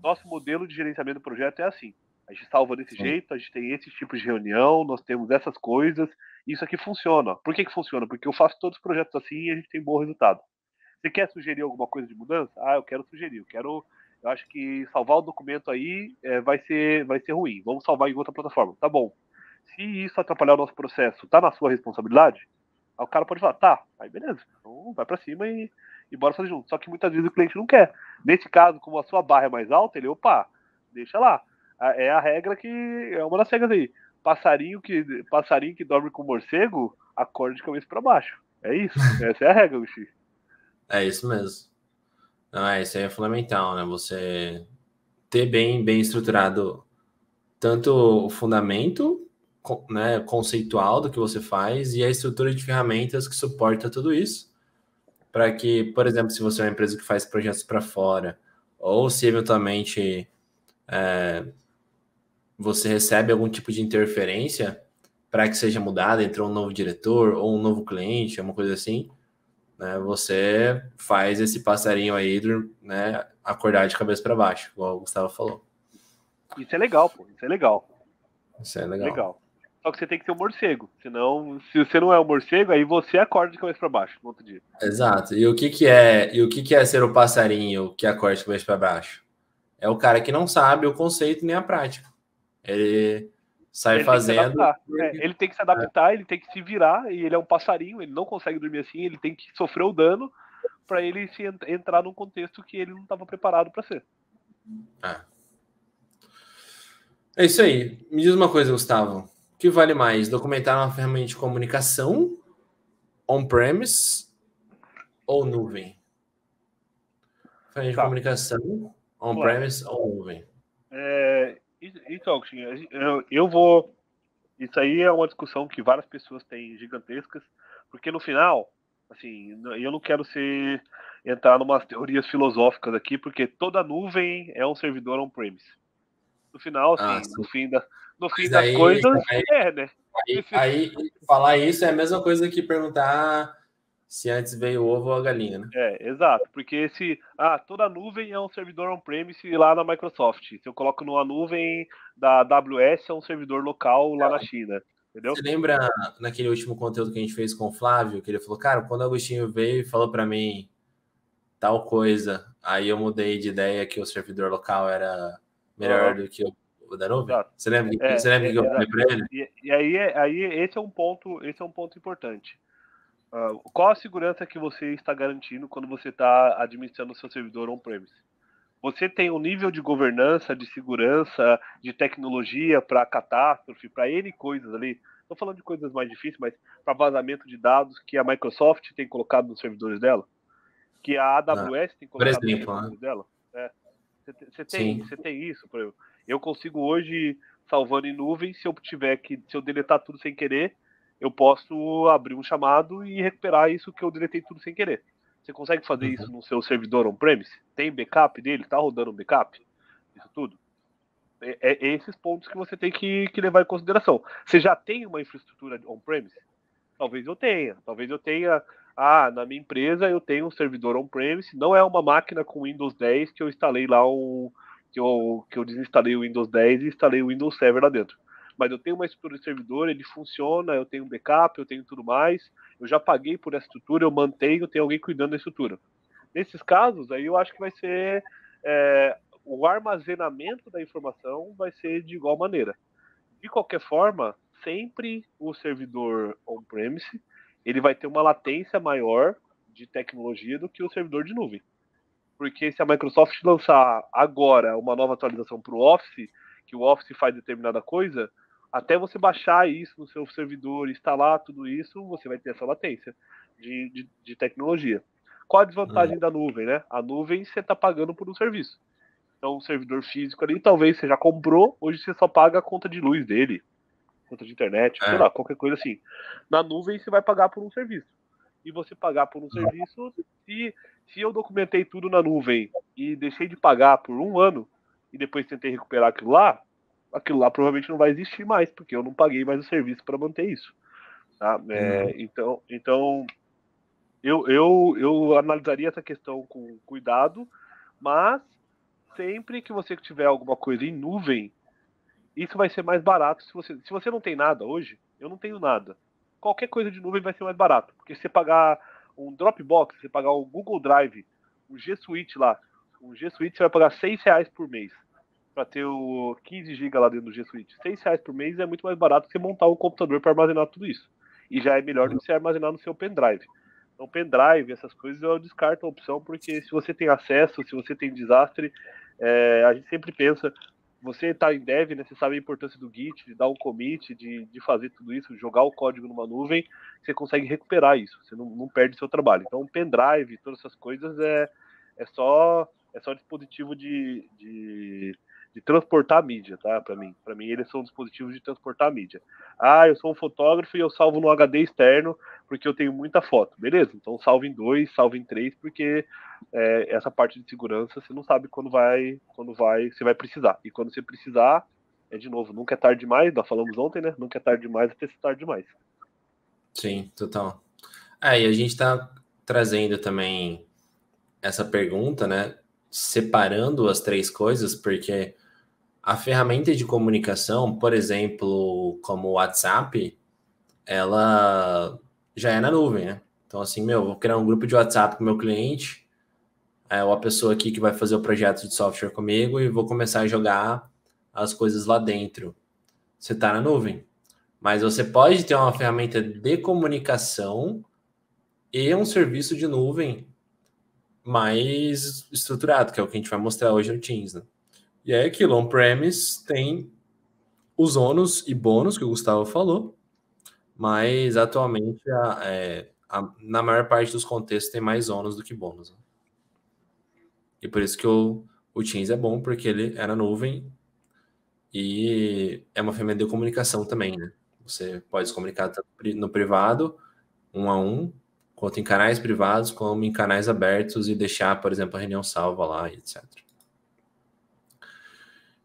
nosso modelo de gerenciamento do projeto é assim. A gente salva desse Sim. jeito, a gente tem esses tipos de reunião, nós temos essas coisas, isso aqui funciona. Por que funciona? Porque eu faço todos os projetos assim e a gente tem bom resultado. Você quer sugerir alguma coisa de mudança? Ah, eu quero sugerir. Eu acho que salvar o documento aí vai ser ruim. Vamos salvar em outra plataforma. Tá bom. Se isso atrapalhar o nosso processo, tá na sua responsabilidade? Aí o cara pode falar, tá, aí beleza. Então vai pra cima e bora fazer junto. Só que muitas vezes o cliente não quer. Nesse caso, como a sua barra é mais alta, ele, opa, deixa lá. É a regra que. É uma das regras aí. Passarinho que dorme com morcego, acorda de cabeça para baixo. É isso. Essa é a regra, Uchi. É isso mesmo. Não, isso aí é fundamental, né? Você ter bem estruturado tanto o fundamento, né, conceitual do que você faz e a estrutura de ferramentas que suporta tudo isso, para que, por exemplo, se você é uma empresa que faz projetos para fora, ou se eventualmente você recebe algum tipo de interferência para que seja mudada entre um novo diretor ou um novo cliente, uma coisa assim, né, você faz esse passarinho aí, né, acordar de cabeça para baixo, igual o Gustavo falou. Isso é legal, pô. Isso é legal. Isso é legal. Legal. Só que você tem que ser um morcego. Senão, se você não é um morcego, aí você acorda de cabeça para baixo no outro dia. Exato. E o que é ser o passarinho que acorda de cabeça para baixo? É o cara que não sabe o conceito nem a prática. Ele sai Ele tem que se fazendo. adaptar. Ele tem que se adaptar, ele tem que se virar, e ele é um passarinho, ele não consegue dormir assim, ele tem que sofrer o dano para ele entrar num contexto que ele não estava preparado para ser. É isso aí. Me diz uma coisa, Gustavo. O que vale mais? Documentar uma ferramenta de comunicação, on-premise ou nuvem? Ferramenta de comunicação, on-premise ou nuvem? Então, eu vou. Isso aí é uma discussão que várias pessoas têm gigantescas, porque no final, assim, eu não quero entrar numas teorias filosóficas aqui, porque toda nuvem é um servidor on-premise. No final, assim, no fim das coisas, né? Aí, falar isso é a mesma coisa que perguntar se antes veio o ovo ou a galinha, né? Exato, porque toda nuvem é um servidor on-premise lá na Microsoft. Se eu coloco numa nuvem da AWS, é um servidor local lá na China, entendeu? Você lembra naquele último conteúdo que a gente fez com o Flávio, que ele falou, cara, quando o Agostinho veio e falou para mim tal coisa, aí eu mudei de ideia que o servidor local era melhor do que o da nuvem? Exato. Você lembra que eu falei para ele? E aí esse é um ponto importante. Qual a segurança que você está garantindo quando você está administrando o seu servidor on-premise? Você tem um nível de governança, de segurança, de tecnologia para catástrofe, para N coisas ali. Estou falando de coisas mais difíceis, mas para vazamento de dados que a Microsoft tem colocado nos servidores dela, que a AWS tem colocado nos servidores dela. Você tem isso, por exemplo. Eu consigo hoje, salvando em nuvem, se eu deletar tudo sem querer, eu posso abrir um chamado e recuperar isso que eu deletei tudo sem querer. Você consegue fazer isso no seu servidor on-premise? Tem backup dele? Tá rodando um backup? Isso tudo? É esses pontos que você tem que levar em consideração. Você já tem uma infraestrutura on-premise? Talvez eu tenha. Na minha empresa eu tenho um servidor on-premise, não é uma máquina com Windows 10 que eu instalei lá que eu desinstalei o Windows 10 e instalei o Windows Server lá dentro. Mas eu tenho uma estrutura de servidor, ele funciona, eu tenho um backup, eu tenho tudo mais, eu já paguei por essa estrutura, eu mantenho, tem alguém cuidando da estrutura. Nesses casos, aí eu acho que vai ser o armazenamento da informação vai ser de igual maneira. De qualquer forma, sempre o servidor on-premise ele vai ter uma latência maior de tecnologia do que o servidor de nuvem. Porque se a Microsoft lançar agora uma nova atualização para o Office, que o Office faz determinada coisa, até você baixar isso no seu servidor, instalar tudo isso, você vai ter essa latência de tecnologia. Qual a desvantagem da nuvem, né? A nuvem você está pagando por um serviço. Então, o servidor físico ali, talvez você já comprou, hoje você só paga a conta de luz dele, conta de internet, sei lá, qualquer coisa assim. Na nuvem você vai pagar por um serviço. E você pagar por um serviço, se eu documentei tudo na nuvem e deixei de pagar por um ano e depois tentei recuperar aquilo lá provavelmente não vai existir mais, porque eu não paguei mais o serviço para manter isso. Tá? Então eu analisaria essa questão com cuidado, mas sempre que você tiver alguma coisa em nuvem, isso vai ser mais barato. Se você não tem nada hoje, eu não tenho nada. Qualquer coisa de nuvem vai ser mais barato. Porque se você pagar um Dropbox, você pagar um Google Drive, um G Suite lá, um G Suite você vai pagar R$6 por mês para ter o 15 GB lá dentro do G Suite. R$6 por mês é muito mais barato que você montar um computador para armazenar tudo isso. E já é melhor do que você armazenar no seu pendrive. Então, pendrive, essas coisas eu descarto a opção, porque se você tem acesso, se você tem desastre, a gente sempre pensa, você está em dev, né, você sabe a importância do Git, de dar um commit, de fazer tudo isso, jogar o código numa nuvem, você consegue recuperar isso, você não perde seu trabalho. Então, pendrive, todas essas coisas é só dispositivo de transportar mídia, tá? Para mim eles são dispositivos de transportar mídia. Ah, eu sou um fotógrafo e eu salvo no HD externo porque eu tenho muita foto, beleza? Então salvo em 2, salvo em 3, porque essa parte de segurança você não sabe quando você vai precisar. E quando você precisar, de novo, nunca é tarde demais, nós falamos ontem, né? Nunca é tarde demais até ser tarde demais. Sim, total. E a gente está trazendo também essa pergunta, né? Separando as três coisas, porque a ferramenta de comunicação, por exemplo, como o WhatsApp, ela já é na nuvem, né? Então, assim, vou criar um grupo de WhatsApp com o meu cliente, ou a pessoa aqui que vai fazer o projeto de software comigo e vou começar a jogar as coisas lá dentro. Você está na nuvem. Mas você pode ter uma ferramenta de comunicação e um serviço de nuvem mais estruturado, que é o que a gente vai mostrar hoje no Teams, né? E é aquilo, on-premise tem os ônus e bônus que o Gustavo falou, mas atualmente na maior parte dos contextos tem mais ônus do que bônus. Né? E por isso que o Teams é bom, porque ele é na nuvem e é uma ferramenta de comunicação também, né? Você pode se comunicar tanto no privado, 1 a 1, quanto em canais privados, como em canais abertos e deixar, por exemplo, a reunião salva lá, etc.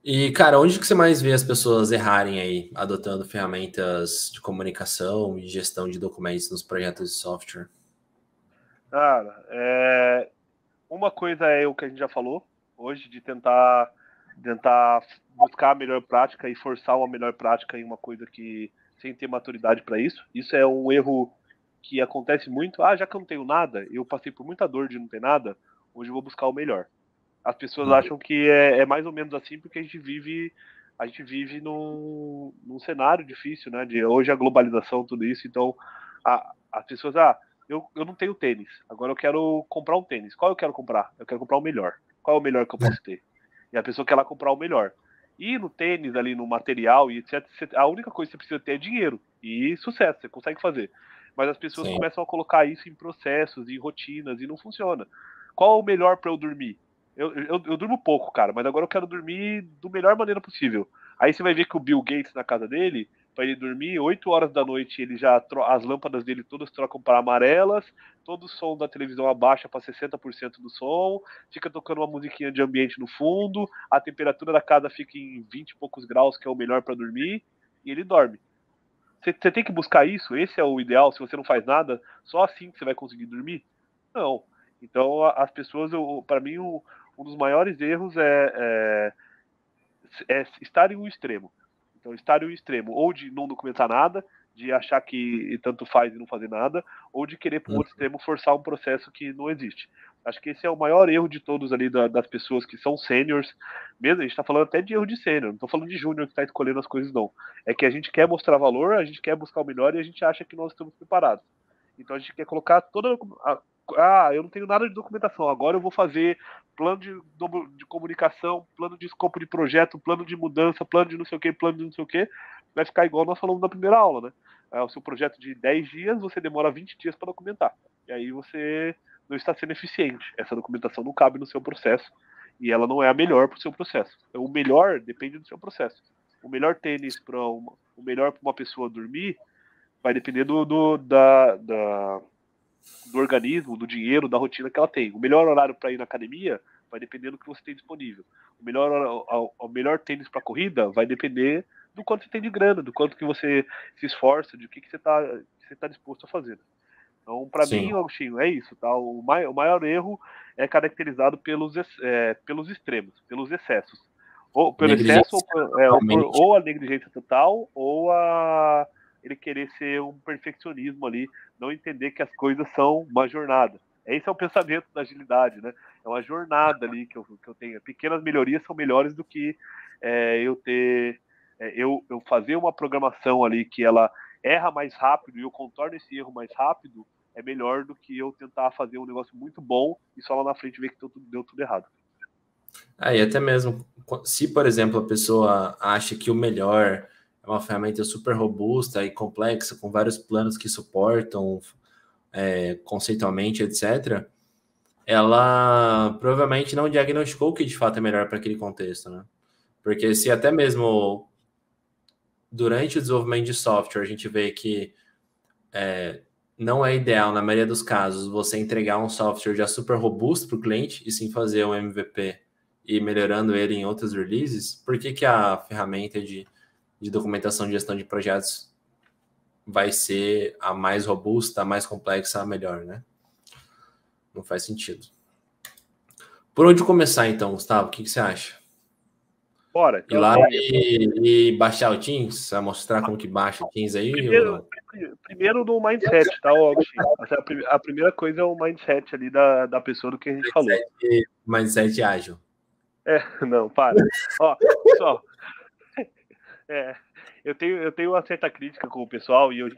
E, cara, onde que você mais vê as pessoas errarem aí, adotando ferramentas de comunicação e gestão de documentos nos projetos de software? Cara, uma coisa é o que a gente já falou hoje, de tentar buscar a melhor prática e forçar uma melhor prática em uma coisa que sem ter maturidade para isso. Isso é um erro que acontece muito. Ah, já que eu não tenho nada, eu passei por muita dor de não ter nada, hoje eu vou buscar o melhor. As pessoas acham que é mais ou menos assim porque a gente vive num cenário difícil, né? De hoje a globalização, tudo isso. Então, as pessoas, eu não tenho tênis, agora eu quero comprar um tênis. Qual eu quero comprar? Eu quero comprar o melhor. Qual é o melhor que eu posso ter? E a pessoa quer lá comprar o melhor. E no tênis, ali no material e etc., a única coisa que você precisa ter é dinheiro e sucesso, você consegue fazer. Mas as pessoas Sim. começam a colocar isso em processos, em rotinas, e não funciona. Qual é o melhor para eu dormir? Eu durmo pouco, cara, mas agora eu quero dormir da melhor maneira possível. Aí você vai ver que o Bill Gates, na casa dele, para ele dormir, 8 horas da noite, ele já as lâmpadas dele todas trocam para amarelas, todo o som da televisão abaixa para 60% do som, fica tocando uma musiquinha de ambiente no fundo, a temperatura da casa fica em 20 e poucos graus, que é o melhor para dormir, e ele dorme. Você tem que buscar isso, esse é o ideal, se você não faz nada, só assim que você vai conseguir dormir? Não. Então, as pessoas, para mim, um dos maiores erros é estar em um extremo. Então, estar em um extremo, ou de não documentar nada, de achar que tanto faz e não fazer nada, ou de querer para o outro extremo forçar um processo que não existe. Acho que esse é o maior erro de todos ali, das pessoas que são sêniors. Mesmo, a gente está falando até de erro de sênior, não estou falando de júnior que está escolhendo as coisas, não. É que a gente quer mostrar valor, a gente quer buscar o melhor e a gente acha que nós estamos preparados. Então a gente quer colocar toda eu não tenho nada de documentação, agora eu vou fazer plano de comunicação, plano de escopo de projeto, plano de mudança, plano de não sei o que, plano de não sei o que, vai ficar igual nós falamos na primeira aula, né? O seu projeto de 10 dias, você demora 20 dias para documentar. E aí você não está sendo eficiente. Essa documentação não cabe no seu processo e ela não é a melhor para o seu processo. Então, o melhor depende do seu processo. O melhor tênis o melhor para uma pessoa dormir vai depender do organismo, do dinheiro, da rotina que ela tem. O melhor horário para ir na academia vai depender do que você tem disponível. O melhor tênis para corrida vai depender do quanto você tem de grana, do quanto que você se esforça, de o que você tá disposto a fazer. Então, para mim, Agostinho, é isso, tá? O maior erro é caracterizado pelos extremos, pelos excessos. Ou pelo excesso, ou a negligência total, ou ele querer ser um perfeccionismo ali, não entender que as coisas são uma jornada. Esse é o pensamento da agilidade, né? É uma jornada ali que eu tenho. Pequenas melhorias são melhores do que eu ter. Eu fazer uma programação ali que ela erra mais rápido e eu contorno esse erro mais rápido é melhor do que eu tentar fazer um negócio muito bom e só lá na frente ver que deu tudo errado. E até mesmo, se, por exemplo, a pessoa acha que o melhor é uma ferramenta super robusta e complexa, com vários planos que suportam conceitualmente, etc., ela provavelmente não diagnosticou o que de fato é melhor para aquele contexto, né? Porque se até mesmo durante o desenvolvimento de software a gente vê que não é ideal, na maioria dos casos, você entregar um software já super robusto para o cliente e sim fazer um MVP e melhorando ele em outras releases, por que que a ferramenta de documentação de gestão de projetos vai ser a mais robusta, a mais complexa, a melhor, né? Não faz sentido. Por onde começar, então, Gustavo? O que você acha? Bora. Ir Então, lá assim, e baixar o Teams? Vai mostrar como que baixa o Teams aí ou não? primeiro no mindset, tá, Augustinho? A primeira coisa é o mindset ali da pessoa do que a gente falou. Mindset ágil. Não, para. Ó, pessoal, eu tenho uma certa crítica com o pessoal e eu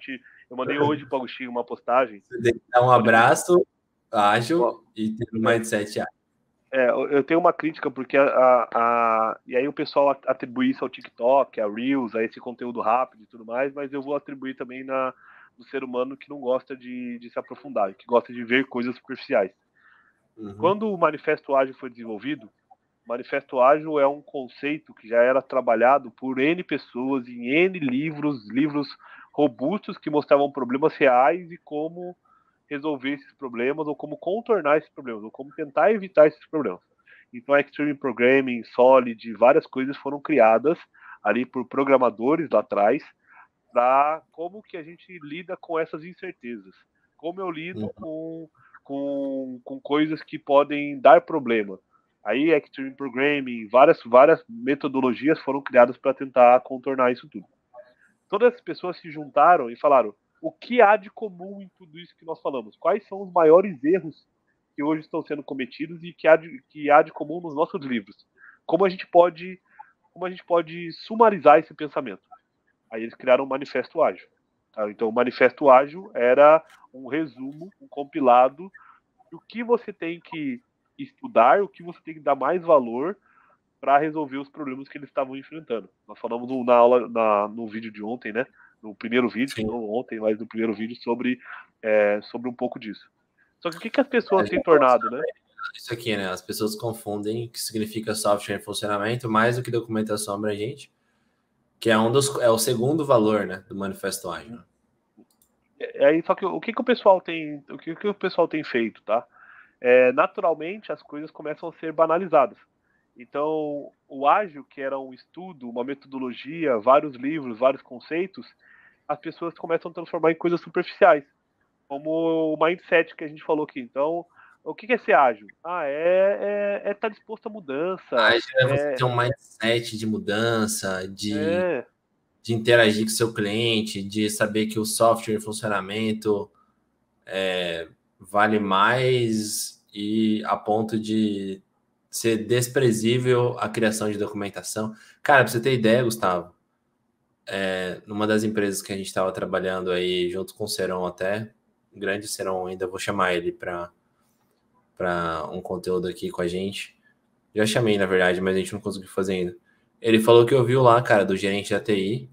mandei hoje para o Agostinho uma postagem. Você tem que dar um abraço ágil e ter um mindset ágil. Eu tenho uma crítica porque e aí o pessoal atribui isso ao TikTok, a Reels, a esse conteúdo rápido e tudo mais, mas eu vou atribuir também no ser humano que não gosta de se aprofundar, que gosta de ver coisas superficiais. Uhum. Quando o Manifesto Ágil foi desenvolvido, o Manifesto Ágil é um conceito que já era trabalhado por N pessoas em N livros robustos que mostravam problemas reais e como resolver esses problemas, ou como contornar esses problemas, ou como tentar evitar esses problemas. Então, Extreme Programming, Solid, várias coisas foram criadas ali por programadores lá atrás para como que a gente lida com essas incertezas. Como eu lido com coisas que podem dar problema. Aí, Extreme Programming, várias metodologias foram criadas para tentar contornar isso tudo. Todas as pessoas se juntaram e falaram: o que há de comum em tudo isso que nós falamos? Quais são os maiores erros que hoje estão sendo cometidos e que há de comum nos nossos livros? Como a gente pode sumarizar esse pensamento? Aí eles criaram o Manifesto Ágil. Tá? Então, o Manifesto Ágil era um resumo, um compilado do que você tem que estudar, o que você tem que dar mais valor para resolver os problemas que eles estavam enfrentando. Nós falamos na aula, no vídeo de ontem, né? No primeiro vídeo, Sim. não ontem, mas no primeiro vídeo, sobre um pouco disso. Só que o que as pessoas têm tornado, né? Isso aqui, né? As pessoas confundem o que significa software em funcionamento mais do que documentação abrangente, que é o segundo valor, né, do Manifesto Ágil. Só que o que o pessoal tem feito, tá? Naturalmente as coisas começam a ser banalizadas. Então, o ágil, que era um estudo, uma metodologia, vários livros, vários conceitos, as pessoas começam a transformar em coisas superficiais, como o mindset que a gente falou aqui. Então, o que é ser ágil? É estar disposto à mudança. Ágil é você ter um mindset de mudança, de interagir com seu cliente, de saber que o software em funcionamento vale mais e a ponto de ser desprezível a criação de documentação. Cara, pra você ter ideia, Gustavo, numa das empresas que a gente estava trabalhando aí, junto com o Serão até, o grande Serão, ainda vou chamar ele para um conteúdo aqui com a gente. Já chamei, na verdade, mas a gente não conseguiu fazer ainda. Ele falou que ouviu lá, cara, do gerente da TI,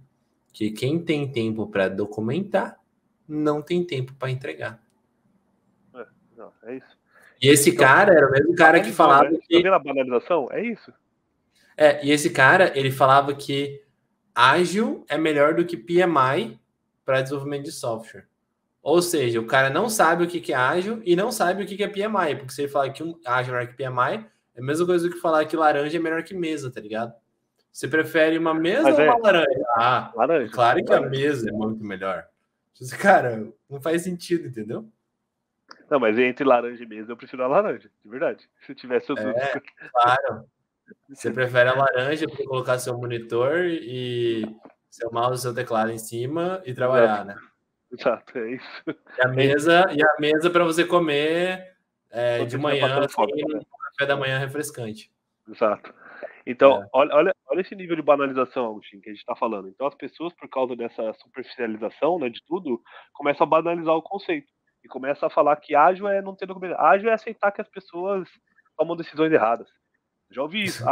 que quem tem tempo para documentar, não tem tempo para entregar. Não, é isso. E esse cara era o mesmo cara que falava que... Tá vendo a banalização? É isso. E esse cara, ele falava que ágil é melhor do que PMI para desenvolvimento de software. Ou seja, o cara não sabe o que é ágil e não sabe o que é PMI, porque se ele falar que ágil é melhor que PMI, é a mesma coisa do que falar que laranja é melhor que mesa, tá ligado? Você prefere uma mesa ou uma laranja? Laranja. Claro que a mesa é muito melhor. Cara, não faz sentido, entendeu? Não, mas entre laranja e mesa, eu prefiro a laranja, de verdade. Se tivesse claro. Você prefere a laranja para colocar seu monitor e seu mouse, seu teclado em cima e Exato, trabalhar, né? exato, é isso. E a mesa para você comer Quando de você estiver manhã, passando fome. assim, um café da manhã refrescante. Exato. Então, É. olha esse nível de banalização, Agostinho, que a gente está falando. Então, as pessoas, por causa dessa superficialização, né, de tudo, começam a banalizar o conceito. E começam a falar que ágil é não ter documento. Ágil é aceitar que as pessoas tomam decisões erradas. Já ouvi isso.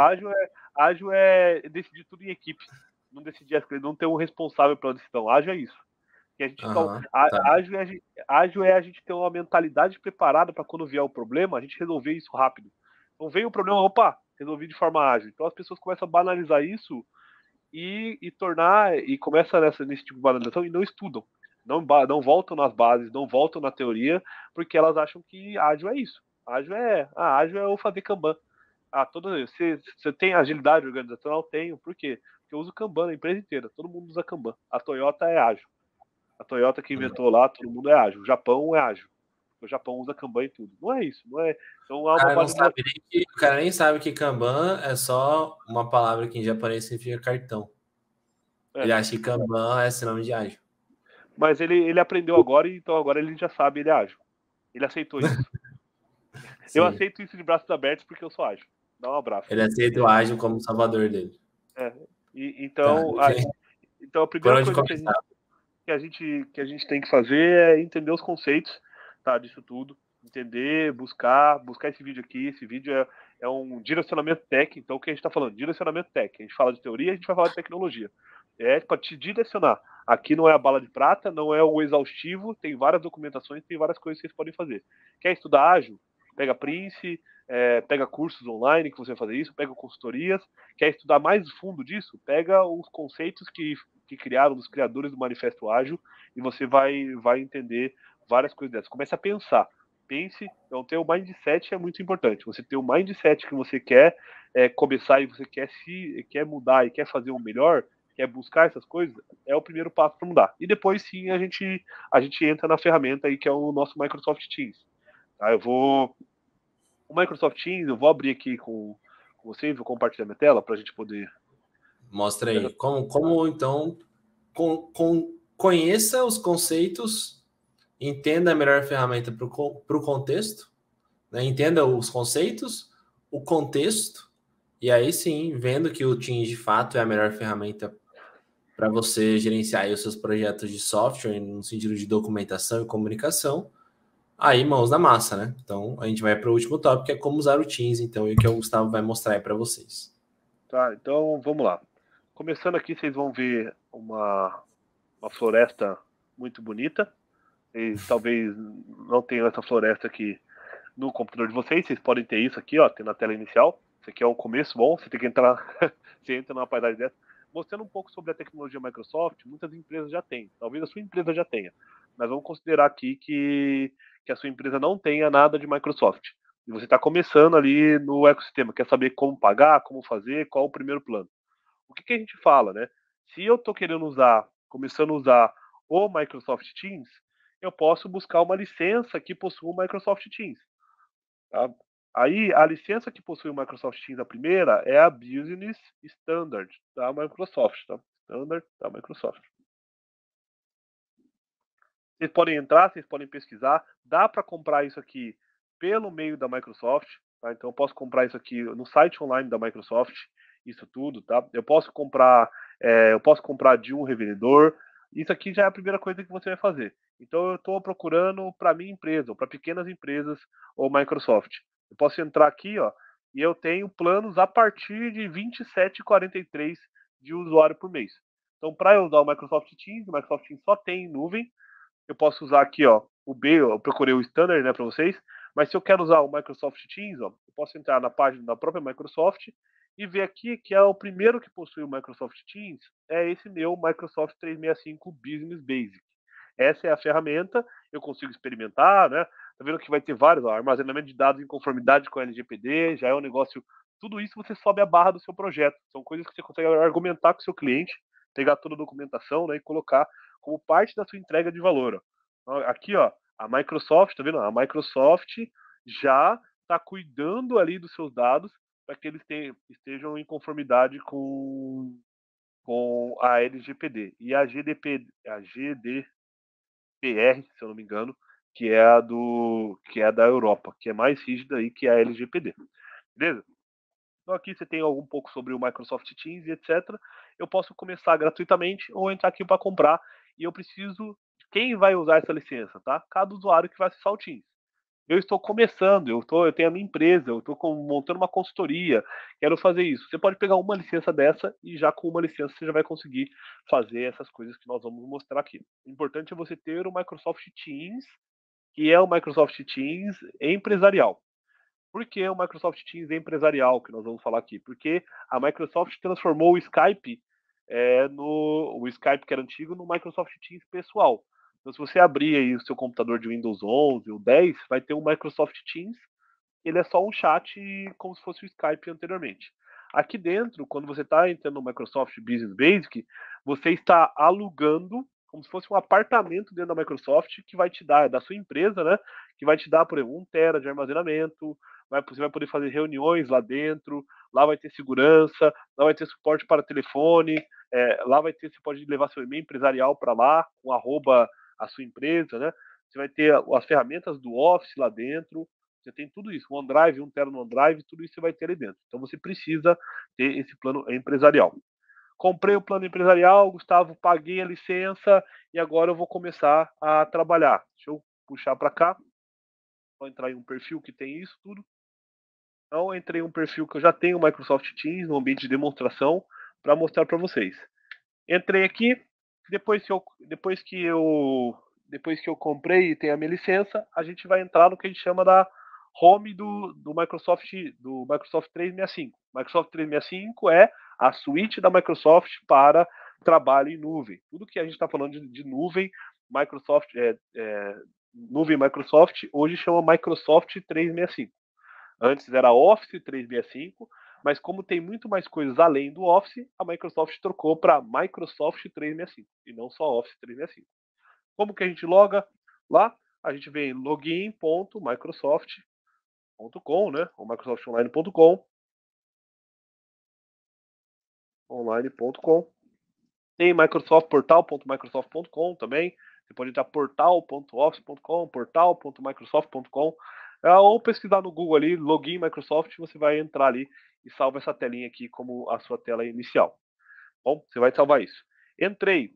Ágil é decidir tudo em equipe. Não decidir as coisas, não ter um responsável pela decisão. Ágil é isso. Que a gente Tá. ágil é a gente ter uma mentalidade preparada para quando vier o problema, a gente resolver isso rápido. Então veio o problema, opa, resolvi de forma ágil. Então as pessoas começam a banalizar isso e começa nesse tipo de banalização e não estudam. Não voltam nas bases, não voltam na teoria, porque elas acham que ágil é isso. Ágil é eu fazer Kanban. Você tem agilidade organizacional? Tenho. Por quê? Porque eu uso Kanban na empresa inteira. Todo mundo usa Kanban. A Toyota é ágil. A Toyota que inventou lá, todo mundo é ágil. O Japão é ágil. O Japão usa Kanban e tudo. Não é isso, não é. Então há uma banalização. O cara nem sabe que Kanban é só uma palavra que em japonês significa cartão. Ele acha que Kanban é sinônimo de ágil. Mas ele aprendeu agora, então agora ele já sabe, ele é ágil. Ele aceitou isso. Eu aceito isso de braços abertos porque eu sou ágil. Dá um abraço. Ele aceita o ágil como o salvador dele. Então, então a primeira coisa que a gente tem que fazer é entender os conceitos, tá, disso tudo. Entender, buscar esse vídeo aqui. Esse vídeo é um direcionamento tech. Então, o que a gente está falando? Direcionamento tech. A gente fala de teoria, a gente vai falar de tecnologia. É para te direcionar. Aqui não é a bala de prata, não é o exaustivo. Tem várias documentações, tem várias coisas que vocês podem fazer. Quer estudar ágil? Pega Prince, pega cursos online que você vai fazer isso, pega consultorias. Quer estudar mais fundo disso? Pega os conceitos que criaram, os criadores do Manifesto Ágil, e você vai entender várias coisas dessas. Comece a pensar. Pense, então ter o mindset é muito importante. Você ter o mindset que você quer começar e você quer mudar e quer fazer o melhor, quer buscar essas coisas, é o primeiro passo para mudar. E depois sim a gente entra na ferramenta aí que é o nosso Microsoft Teams. Tá? O Microsoft Teams, eu vou abrir aqui com vocês, vou compartilhar minha tela para a gente poder. Mostra aí. Como então, conheça os conceitos, entenda a melhor ferramenta para o contexto, né? Entenda os conceitos, o contexto, e aí sim, vendo que o Teams de fato é a melhor ferramenta para você gerenciar aí os seus projetos de software no sentido de documentação e comunicação, aí mãos na massa, né? Então a gente vai para o último tópico, que é como usar o Teams, então, e o que o Gustavo vai mostrar aí para vocês. Tá, então vamos lá. Começando aqui, vocês vão ver uma floresta muito bonita. E talvez não tenham essa floresta aqui no computador de vocês. Vocês podem ter isso aqui, ó, tem na tela inicial. Isso aqui é um começo bom. Você tem que entrar, você entra numa paisagem dessa. Mostrando um pouco sobre a tecnologia Microsoft, muitas empresas já têm. Talvez a sua empresa já tenha. Mas vamos considerar aqui que a sua empresa não tenha nada de Microsoft. E você está começando ali no ecossistema, quer saber como pagar, como fazer, qual o primeiro plano. O que a gente fala, né? Se eu estou querendo começando a usar o Microsoft Teams, eu posso buscar uma licença que possua o Microsoft Teams. Tá? Aí, a licença que possui o Microsoft Teams, a primeira, é a Business Standard da Microsoft. Tá? Standard da Microsoft. Vocês podem entrar, vocês podem pesquisar. Dá para comprar isso aqui pelo meio da Microsoft. Tá? Então, eu posso comprar isso aqui no site online da Microsoft. Isso tudo, tá? Eu posso comprar de um revendedor. Isso aqui já é a primeira coisa que você vai fazer. Então, eu estou procurando para minha empresa, ou para pequenas empresas, ou Microsoft. Eu posso entrar aqui, ó, e eu tenho planos a partir de 27,43 de usuário por mês. Então, para eu usar o Microsoft Teams só tem nuvem. Eu posso usar aqui, ó, o B, eu procurei o Standard, né, para vocês, mas se eu quero usar o Microsoft Teams, ó, eu posso entrar na página da própria Microsoft e ver aqui que é o primeiro que possui o Microsoft Teams, é esse meu Microsoft 365 Business Basic. Essa é a ferramenta, eu consigo experimentar, né? Tá vendo que vai ter vários, ó, armazenamento de dados em conformidade com a LGPD, já é um negócio, tudo isso você sobe a barra do seu projeto. São coisas que você consegue argumentar com o seu cliente, pegar toda a documentação, né, e colocar como parte da sua entrega de valor. Ó. Aqui, ó, a Microsoft, tá vendo? A Microsoft já está cuidando ali dos seus dados para que eles estejam em conformidade com com a LGPD e a GDPR, se eu não me engano, que é da Europa, que é mais rígida aí que a LGPD. Beleza? Então aqui você tem algum pouco sobre o Microsoft Teams e etc. Eu posso começar gratuitamente ou entrar aqui para comprar e eu preciso de quem vai usar essa licença, tá? Cada usuário que vai acessar o Teams. Eu estou começando, eu tenho a minha empresa, eu estou montando uma consultoria, quero fazer isso. Você pode pegar uma licença dessa e já com uma licença você já vai conseguir fazer essas coisas que nós vamos mostrar aqui. O importante é você ter o Microsoft Teams, que é o Microsoft Teams empresarial. Por que o Microsoft Teams empresarial, que nós vamos falar aqui? Porque a Microsoft transformou o Skype, o Skype que era antigo, no Microsoft Teams pessoal. Então, se você abrir aí o seu computador de Windows 11 ou 10, vai ter um Microsoft Teams. Ele é só um chat como se fosse o Skype anteriormente. Aqui dentro, quando você está entrando no Microsoft Business Basic, você está alugando como se fosse um apartamento dentro da Microsoft que vai te dar, da sua empresa, né? Que vai te dar, por exemplo, 1 TB de armazenamento, você vai poder fazer reuniões lá dentro, lá vai ter segurança, lá vai ter suporte para telefone, lá vai ter, você pode levar seu e-mail empresarial para lá, com arroba a sua empresa, né? Você vai ter as ferramentas do Office lá dentro, você tem tudo isso, um OneDrive, 1 TB no OneDrive, tudo isso você vai ter ali dentro. Então você precisa ter esse plano empresarial. Comprei o plano empresarial, Gustavo, paguei a licença e agora eu vou começar a trabalhar. Deixa eu puxar para cá. Vou entrar em um perfil que tem isso tudo. Então, entrei em um perfil que eu já tenho o Microsoft Teams no ambiente de demonstração para mostrar para vocês. Entrei aqui, depois que eu comprei e tenho a minha licença, a gente vai entrar no que a gente chama da home do Microsoft 365. Microsoft 365 é a suíte da Microsoft para trabalho em nuvem. Tudo que a gente está falando de nuvem, nuvem Microsoft, hoje chama Microsoft 365. Antes era Office 365, mas como tem muito mais coisas além do Office, a Microsoft trocou para Microsoft 365 e não só Office 365. Como que a gente loga lá? A gente vem em login.microsoft.com, né? Ou microsoftonline.com, online.com. Tem portal.microsoft.com também. Você pode entrar portal.office.com, portal.microsoft.com, ou pesquisar no Google ali, login Microsoft, você vai entrar ali e salva essa telinha aqui como a sua tela inicial. Bom, você vai salvar isso. Entrei.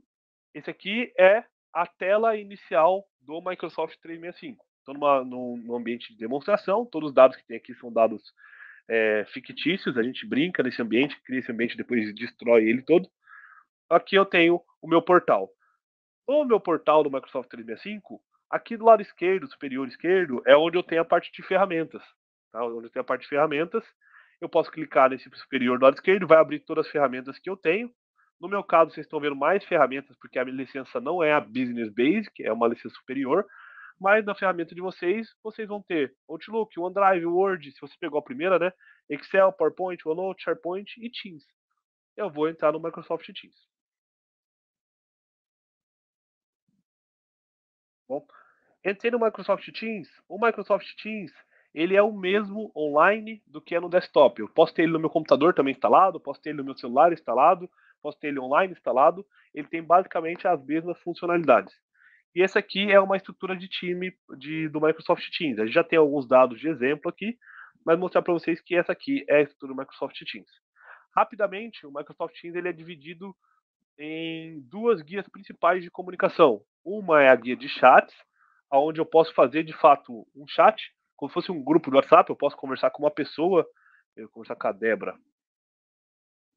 Esse aqui é a tela inicial do Microsoft 365. Estou num ambiente de demonstração, todos os dados que tem aqui são dados fictícios, a gente brinca nesse ambiente, cria esse ambiente, depois destrói ele todo. Aqui eu tenho o meu portal. O meu portal do Microsoft 365, aqui do lado esquerdo, superior esquerdo, é onde eu tenho a parte de ferramentas. Tá? Onde eu tenho a parte de ferramentas, eu posso clicar nesse superior do lado esquerdo, vai abrir todas as ferramentas que eu tenho. No meu caso, vocês estão vendo mais ferramentas, porque a minha licença não é a Business Basic, é uma licença superior. Mas na ferramenta de vocês, vocês vão ter Outlook, OneDrive, Word, se você pegou a primeira, né? Excel, PowerPoint, OneNote, SharePoint e Teams. Eu vou entrar no Microsoft Teams. Bom, entrei no Microsoft Teams. O Microsoft Teams ele é o mesmo online do que é no desktop. Eu posso ter ele no meu computador também instalado, posso ter ele no meu celular instalado, posso ter ele online instalado. Ele tem basicamente as mesmas funcionalidades. E essa aqui é uma estrutura de time do Microsoft Teams. A gente já tem alguns dados de exemplo aqui, mas mostrar para vocês que essa aqui é a estrutura do Microsoft Teams. Rapidamente, o Microsoft Teams ele é dividido em duas guias principais de comunicação. Uma é a guia de chats, onde eu posso fazer de fato um chat, como se fosse um grupo do WhatsApp, eu posso conversar com uma pessoa, eu vou conversar com a Débora.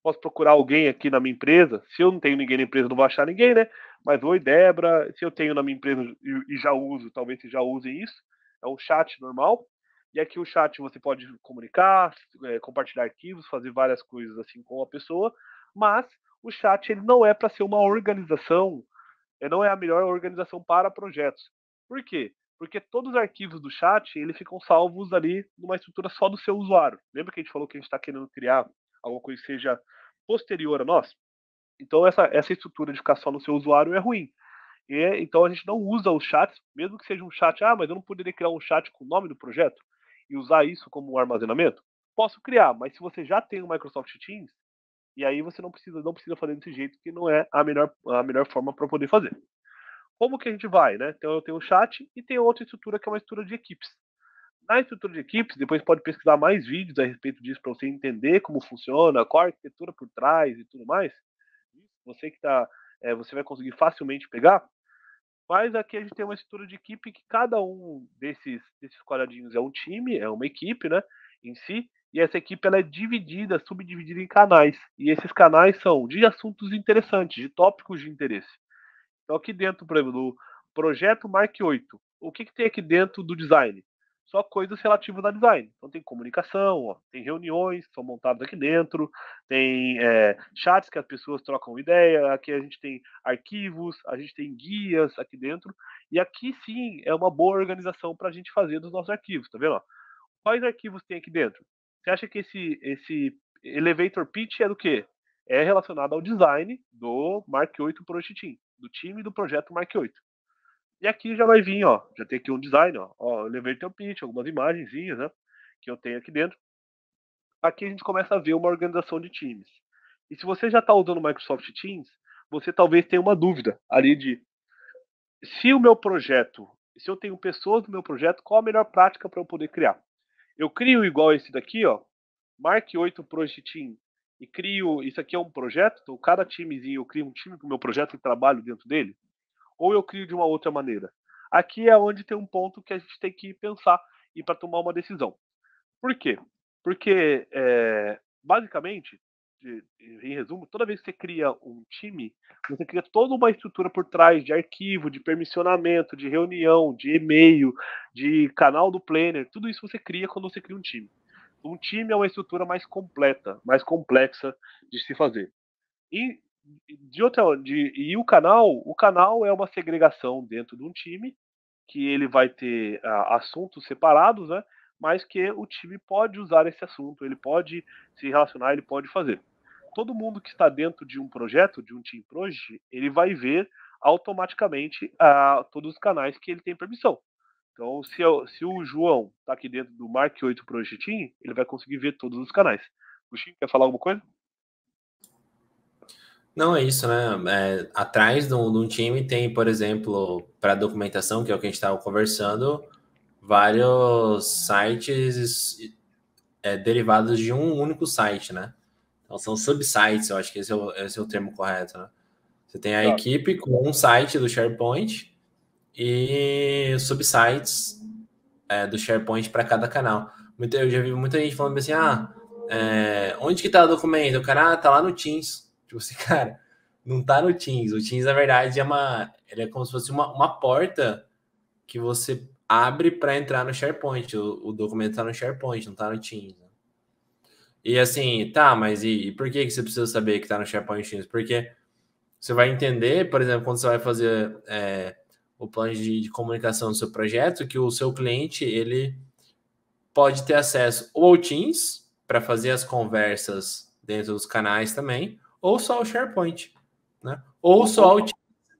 Posso procurar alguém aqui na minha empresa. Se eu não tenho ninguém na empresa, não vou achar ninguém, né? Mas oi, Débora. Se eu tenho na minha empresa e já uso, talvez vocês já usem isso. É um chat normal. E aqui o chat você pode comunicar, compartilhar arquivos, fazer várias coisas assim com a pessoa. Mas o chat ele não é para ser uma organização, não é a melhor organização para projetos. Por quê? Porque todos os arquivos do chat eles ficam salvos ali numa estrutura só do seu usuário. Lembra que a gente falou que a gente está querendo criar alguma coisa que seja posterior a nós? Então essa estrutura de ficar só no seu usuário é ruim. Então a gente não usa os chats, mesmo que seja um chat, mas eu não poderia criar um chat com o nome do projeto e usar isso como um armazenamento? Posso criar, mas se você já tem o Microsoft Teams, E aí você não precisa fazer desse jeito, que não é a melhor forma para poder fazer. Como que a gente vai, né? Então eu tenho o chat e tem outra estrutura que é uma estrutura de equipes. Na estrutura de equipes, depois pode pesquisar mais vídeos a respeito disso para você entender como funciona, qual a arquitetura por trás e tudo mais. Você que tá, você vai conseguir facilmente pegar. Mas aqui a gente tem uma estrutura de equipe que cada um desses quadradinhos é um time, é uma equipe, né, em si, e essa equipe ela é dividida, subdividida em canais. E esses canais são de assuntos interessantes, de tópicos de interesse. Então aqui dentro, por exemplo, do projeto Mark 8, o que tem aqui dentro do design? Só coisas relativas a design. Então tem comunicação, ó, tem reuniões que são montadas aqui dentro, tem chats que as pessoas trocam ideia, aqui a gente tem arquivos, a gente tem guias aqui dentro, e aqui sim é uma boa organização para a gente fazer dos nossos arquivos, tá vendo? Quais arquivos tem aqui dentro? Você acha que esse elevator pitch é do quê? É relacionado ao design do Mark 8 Project Team, do time do projeto Mark 8. E aqui já vai vir, ó, já tem aqui um design, ó, elevator pitch, algumas imagenzinhas, né, que eu tenho aqui dentro. Aqui a gente começa a ver uma organização de times. E se você já está usando o Microsoft Teams, você talvez tenha uma dúvida ali de se o meu projeto, se eu tenho pessoas no meu projeto, qual a melhor prática para eu poder criar? Eu crio igual esse daqui, ó, Mark 8 Project Team, e crio, isso aqui é um projeto, então cada timezinho eu crio um time para o meu projeto e trabalho dentro dele, ou eu crio de uma outra maneira? Aqui é onde tem um ponto que a gente tem que pensar e para tomar uma decisão. Por quê? Porque, basicamente, em resumo, toda vez que você cria um time, você cria toda uma estrutura por trás de arquivo, de permissionamento, de reunião, de e-mail, de canal do planner, tudo isso você cria quando você cria um time. Um time é uma estrutura mais completa, mais complexa de se fazer. E, o canal é uma segregação dentro de um time, que ele vai ter assuntos separados, né? Mas que o time pode usar esse assunto, ele pode se relacionar, ele pode fazer. Todo mundo que está dentro de um projeto, de um Team Project, ele vai ver automaticamente todos os canais que ele tem permissão. Então, se o João está aqui dentro do Mark 8 Project Team, ele vai conseguir ver todos os canais. O Chico quer falar alguma coisa? Não, é isso, né? Atrás de um time tem, por exemplo, para documentação, que é o que a gente estava conversando, vários sites derivados de um único site, né? Então são subsites, eu acho que esse é o termo correto, né? Você tem a Exato. equipe com um site do SharePoint e subsites do SharePoint para cada canal. Eu já vi muita gente falando assim, onde que tá o documento? O cara, tá lá no Teams. Tipo assim, cara, não tá no Teams. O Teams, na verdade, ele é como se fosse uma porta que você abre para entrar no SharePoint. O documento tá no SharePoint, não tá no Teams. E assim, tá, mas e por que você precisa saber que tá no SharePoint Teams? Porque você vai entender, por exemplo, quando você vai fazer o plano de comunicação do seu projeto, que o seu cliente, ele pode ter acesso ou ao Teams para fazer as conversas dentro dos canais também, ou só ao SharePoint, né? Ou só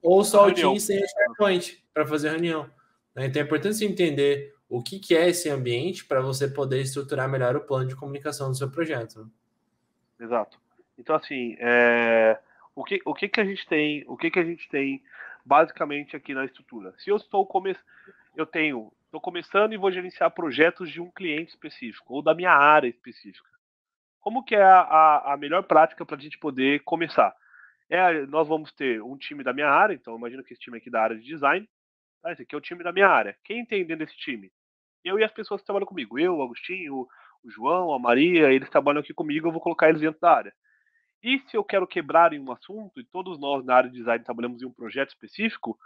Ou uma só o reunião. Teams sem o SharePoint para fazer reunião. Né? Então é importante você entender o que é esse ambiente para você poder estruturar melhor o plano de comunicação do seu projeto. Né? Exato. Então, assim, o que que a gente tem, basicamente aqui na estrutura? Se eu estou começando e vou gerenciar projetos de um cliente específico ou da minha área específica. Como que é a melhor prática para a gente poder começar? Nós vamos ter um time da minha área, então imagina que esse time aqui é da área de design, tá? Esse aqui é o time da minha área. Quem tem dentro desse time? Eu e as pessoas que trabalham comigo. Eu, o Agostinho, o João, a Maria, eles trabalham aqui comigo, eu vou colocar eles dentro da área. E se eu quero quebrar em um assunto, e todos nós na área de design trabalhamos em um projeto específico,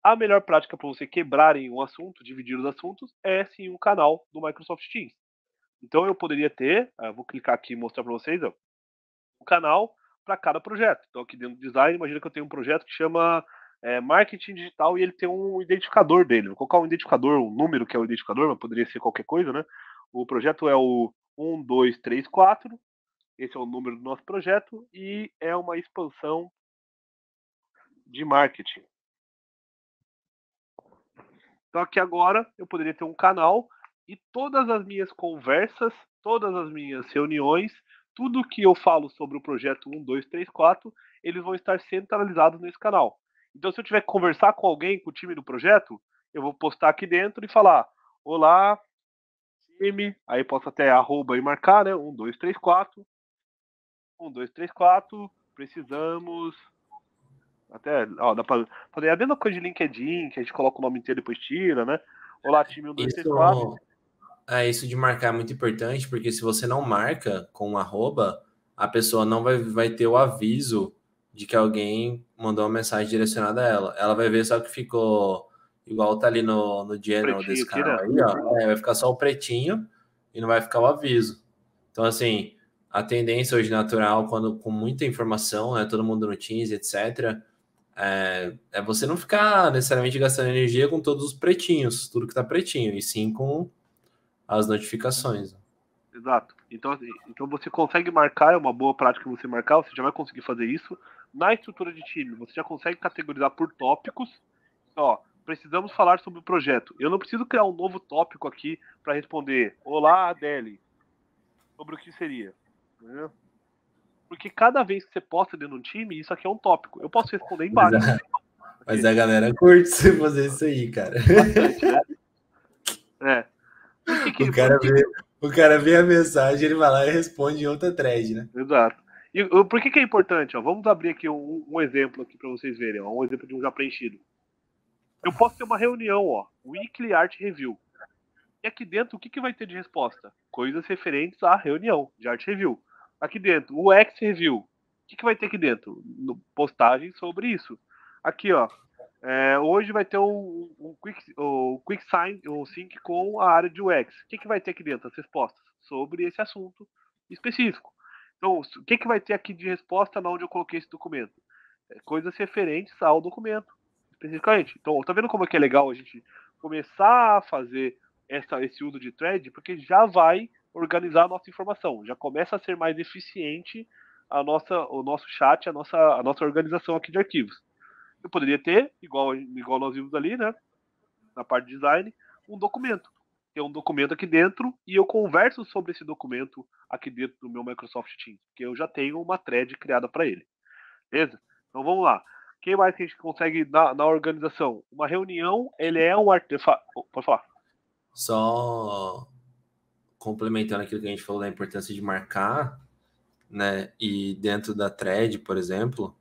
a melhor prática para você quebrar em um assunto, dividir os assuntos, é sim um canal do Microsoft Teams. Então eu poderia ter, vou clicar aqui e mostrar para vocês, ó, um canal para cada projeto. Então aqui dentro do design, imagina que eu tenho um projeto que chama marketing digital e ele tem um identificador dele. Vou colocar um identificador, um número que é o identificador, mas poderia ser qualquer coisa, né? O projeto é o 1234. Esse é o número do nosso projeto e é uma expansão de marketing. Então aqui agora eu poderia ter um canal e todas as minhas conversas, todas as minhas reuniões, tudo que eu falo sobre o projeto 1, 2, 3, 4, eles vão estar centralizados nesse canal. Então, se eu tiver que conversar com alguém, com o time do projeto, eu vou postar aqui dentro e falar: olá, time, aí posso até arroba e marcar, né? 1, 2, 3, 4. 1, 2, 3, 4. Precisamos. Até, ó, dá pra fazer a mesma coisa de LinkedIn, que a gente coloca o nome inteiro e depois tira, né? Olá, time 1, 2, 3, 4. Isso de marcar é muito importante, porque se você não marca com um arroba, a pessoa não vai ter o aviso de que alguém mandou uma mensagem direcionada a ela. Ela vai ver só que ficou igual tá ali no general desse canal aí, ó. Vai ficar só o pretinho e não vai ficar o aviso. Então, assim, a tendência hoje natural, quando com muita informação, né, todo mundo no Teams, etc., é você não ficar necessariamente gastando energia com todos os pretinhos, tudo que tá pretinho, e sim com as notificações. Exato. Então você consegue marcar, é uma boa prática você marcar, você já vai conseguir fazer isso. Na estrutura de time, você já consegue categorizar por tópicos. Ó, precisamos falar sobre o projeto. Eu não preciso criar um novo tópico aqui para responder: olá, Adele. Sobre o que seria. Entendeu? Porque cada vez que você posta dentro de um time, isso aqui é um tópico. Eu posso responder embaixo. Mas a galera curte você fazer isso aí, cara. Bastante, né? É. O cara vê a mensagem, ele vai lá e responde em outra thread, né? Exato. E por que é importante? Ó? Vamos abrir aqui um exemplo aqui para vocês verem. Ó, um exemplo de um já preenchido. Eu posso ter uma reunião, ó, Weekly Art Review. E aqui dentro, o que vai ter de resposta? Coisas referentes à reunião de Art Review. Aqui dentro, o X Review. O que vai ter aqui dentro? Postagem sobre isso. Aqui, ó. Hoje vai ter um quick sign, um sync com a área de UX. O que vai ter aqui dentro? As respostas sobre esse assunto específico. Então, o que vai ter aqui de resposta na onde eu coloquei esse documento? Coisas referentes ao documento, especificamente. Então, tá vendo como é que é legal a gente começar a fazer esse uso de thread? Porque já vai organizar a nossa informação, já começa a ser mais eficiente o nosso chat, a nossa organização aqui de arquivos. Eu poderia ter, igual nós vimos ali, né, na parte de design, um documento. Tem um documento aqui dentro e eu converso sobre esse documento aqui dentro do meu Microsoft Teams, porque eu já tenho uma thread criada para ele. Beleza? Então vamos lá. Quem mais que a gente consegue na organização? Uma reunião, ele é um artefato. Pode falar. Só complementando aquilo que a gente falou da importância de marcar, né? E dentro da thread, por exemplo,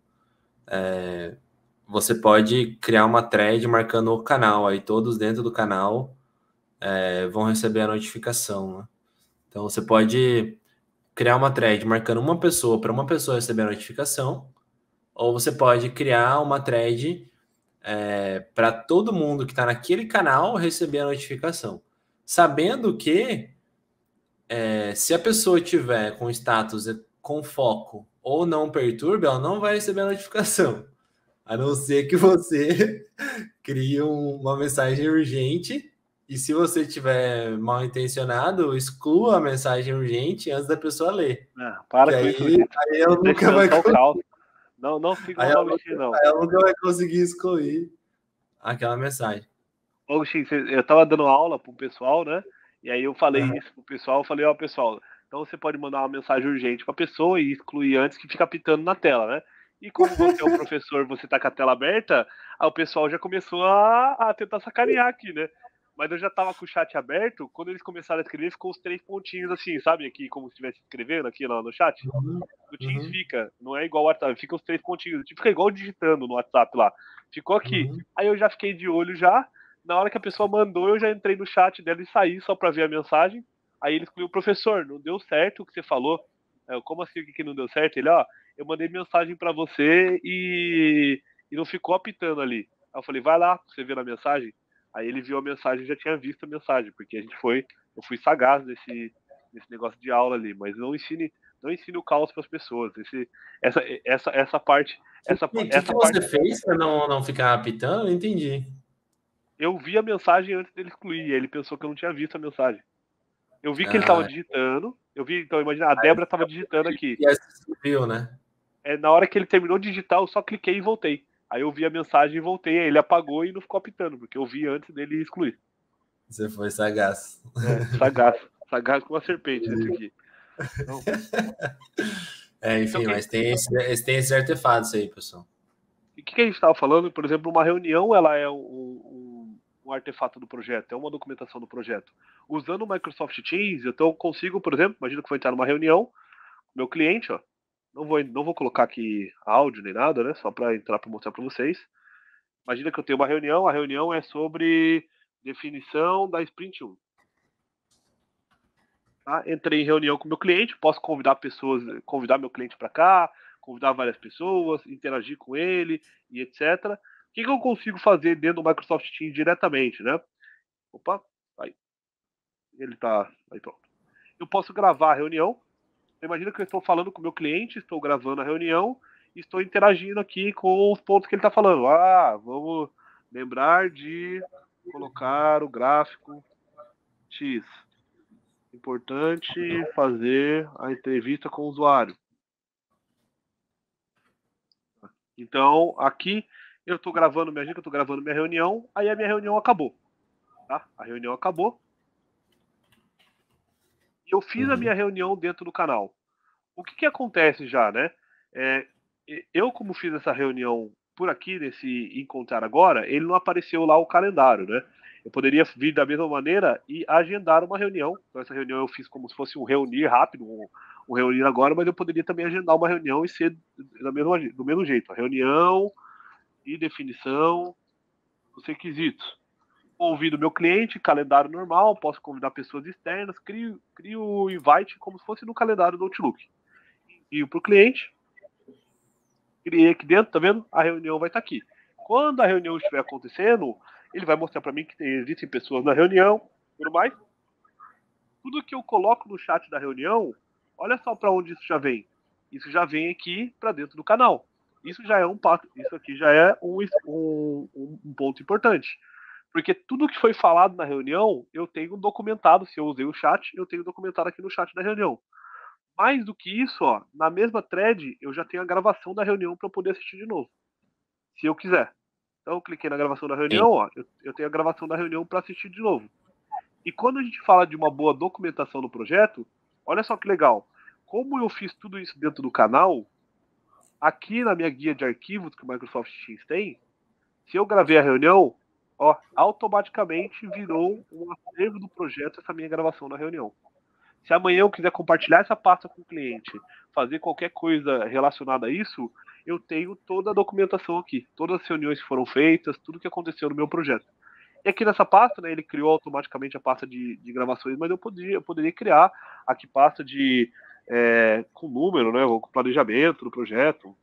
você pode criar uma thread marcando o canal, aí todos dentro do canal vão receber a notificação, né? Então você pode criar uma thread marcando uma pessoa para uma pessoa receber a notificação, ou você pode criar uma thread para todo mundo que está naquele canal receber a notificação. Sabendo que se a pessoa tiver com status com foco ou não perturbe, ela não vai receber a notificação. A não ser que você crie uma mensagem urgente e se você tiver mal intencionado, exclua a mensagem urgente antes da pessoa ler. Para com isso, gente. Aí ela nunca vai conseguir. Não siga o Augustinho, não. Aí ela nunca vai conseguir excluir aquela mensagem. Augustinho, eu tava dando aula pro pessoal, né? E aí eu falei isso pro pessoal, eu falei, ó, pessoal, então você pode mandar uma mensagem urgente pra pessoa e excluir antes que fica pitando na tela, né? E como você é o professor, você tá com a tela aberta, aí o pessoal já começou a tentar sacanear aqui, né? Mas eu já tava com o chat aberto, quando eles começaram a escrever, ficou os 3 pontinhos assim, sabe? Aqui, como se estivesse escrevendo aqui no chat. No Teams fica, não é igual o WhatsApp, fica os 3 pontinhos, tipo, fica igual digitando no WhatsApp lá. Ficou aqui. Aí eu já fiquei de olho já, na hora que a pessoa mandou, eu já entrei no chat dela e saí só pra ver a mensagem. Aí ele excluiu: professor, não deu certo o que você falou. Como assim o que não deu certo? Ele, ó, eu mandei mensagem pra você e não ficou apitando ali. Aí eu falei: vai lá, você vê na mensagem. Aí ele viu a mensagem e já tinha visto a mensagem, porque eu fui sagaz nesse negócio de aula ali, mas não ensine o caos para as pessoas. Essa parte. O que você fez para não ficar apitando? Não entendi. Eu vi a mensagem antes dele excluir, e ele pensou que eu não tinha visto a mensagem. Eu vi que ele estava digitando, então imagina, a Débora estava digitando aqui. E essa você viu, né? Na hora que ele terminou de digitar, eu só cliquei e voltei. Aí eu vi a mensagem e voltei, aí ele apagou e não ficou apitando, porque eu vi antes dele excluir. Você foi sagaz. Sagaz com uma serpente esse aqui. Então, Enfim, mas tem esses artefatos aí, pessoal. o que a gente estava falando? Por exemplo, uma reunião, ela é um artefato do projeto, é uma documentação do projeto. Usando o Microsoft Teams, então eu consigo, por exemplo, imagina que eu vou entrar numa reunião, meu cliente, ó, não vou colocar aqui áudio nem nada, né? Só para entrar para mostrar para vocês. Imagina que eu tenho uma reunião, a reunião é sobre definição da Sprint 1. Tá? Entrei em reunião com meu cliente, posso convidar pessoas, convidar meu cliente para cá, convidar várias pessoas, interagir com ele e etc. O que eu consigo fazer dentro do Microsoft Teams diretamente, né? Opa, aí. Ele tá. Aí pronto. Eu posso gravar a reunião. Imagina que eu estou falando com o meu cliente, estou gravando a reunião e estou interagindo aqui com os pontos que ele está falando. Ah, vamos lembrar de colocar o gráfico X. Importante fazer a entrevista com o usuário. Então, aqui eu estou gravando, imagina que eu estou gravando minha reunião, aí a minha reunião acabou. Tá? A reunião acabou. E eu fiz a minha reunião dentro do canal. O que acontece já, né? Eu, como fiz essa reunião por aqui, nesse encontrar agora, ele não apareceu lá o calendário, né? Eu poderia vir da mesma maneira e agendar uma reunião. Então, essa reunião eu fiz como se fosse um reunir rápido, um reunir agora, mas eu poderia também agendar uma reunião e ser do mesmo jeito. A reunião e definição dos requisitos. Ouvido meu cliente, calendário normal, posso convidar pessoas externas, crio o invite como se fosse no calendário do Outlook. Envio para o cliente, criei aqui dentro, tá vendo? A reunião vai estar aqui. Quando a reunião estiver acontecendo, ele vai mostrar para mim que existem pessoas na reunião, tudo mais. Tudo que eu coloco no chat da reunião, olha só para onde isso já vem. Isso já vem aqui para dentro do canal. Isso já é isso aqui já é um ponto importante. Porque tudo que foi falado na reunião, eu tenho documentado. Se eu usei o chat, eu tenho documentado aqui no chat da reunião. Mais do que isso, ó, na mesma thread, eu já tenho a gravação da reunião para eu poder assistir de novo, se eu quiser. Então eu cliquei na gravação da reunião, ó, eu tenho a gravação da reunião para assistir de novo. E quando a gente fala de uma boa documentação do projeto, olha só que legal. Como eu fiz tudo isso dentro do canal, aqui na minha guia de arquivos que o Microsoft Teams tem, se eu gravei a reunião, ó, automaticamente virou um acervo do projeto essa minha gravação da reunião. Se amanhã eu quiser compartilhar essa pasta com o cliente, fazer qualquer coisa relacionada a isso, eu tenho toda a documentação aqui, todas as reuniões que foram feitas, tudo que aconteceu no meu projeto. E aqui nessa pasta, né, ele criou automaticamente a pasta de gravações, mas eu poderia criar aqui pasta com número, né, ou com planejamento do projeto.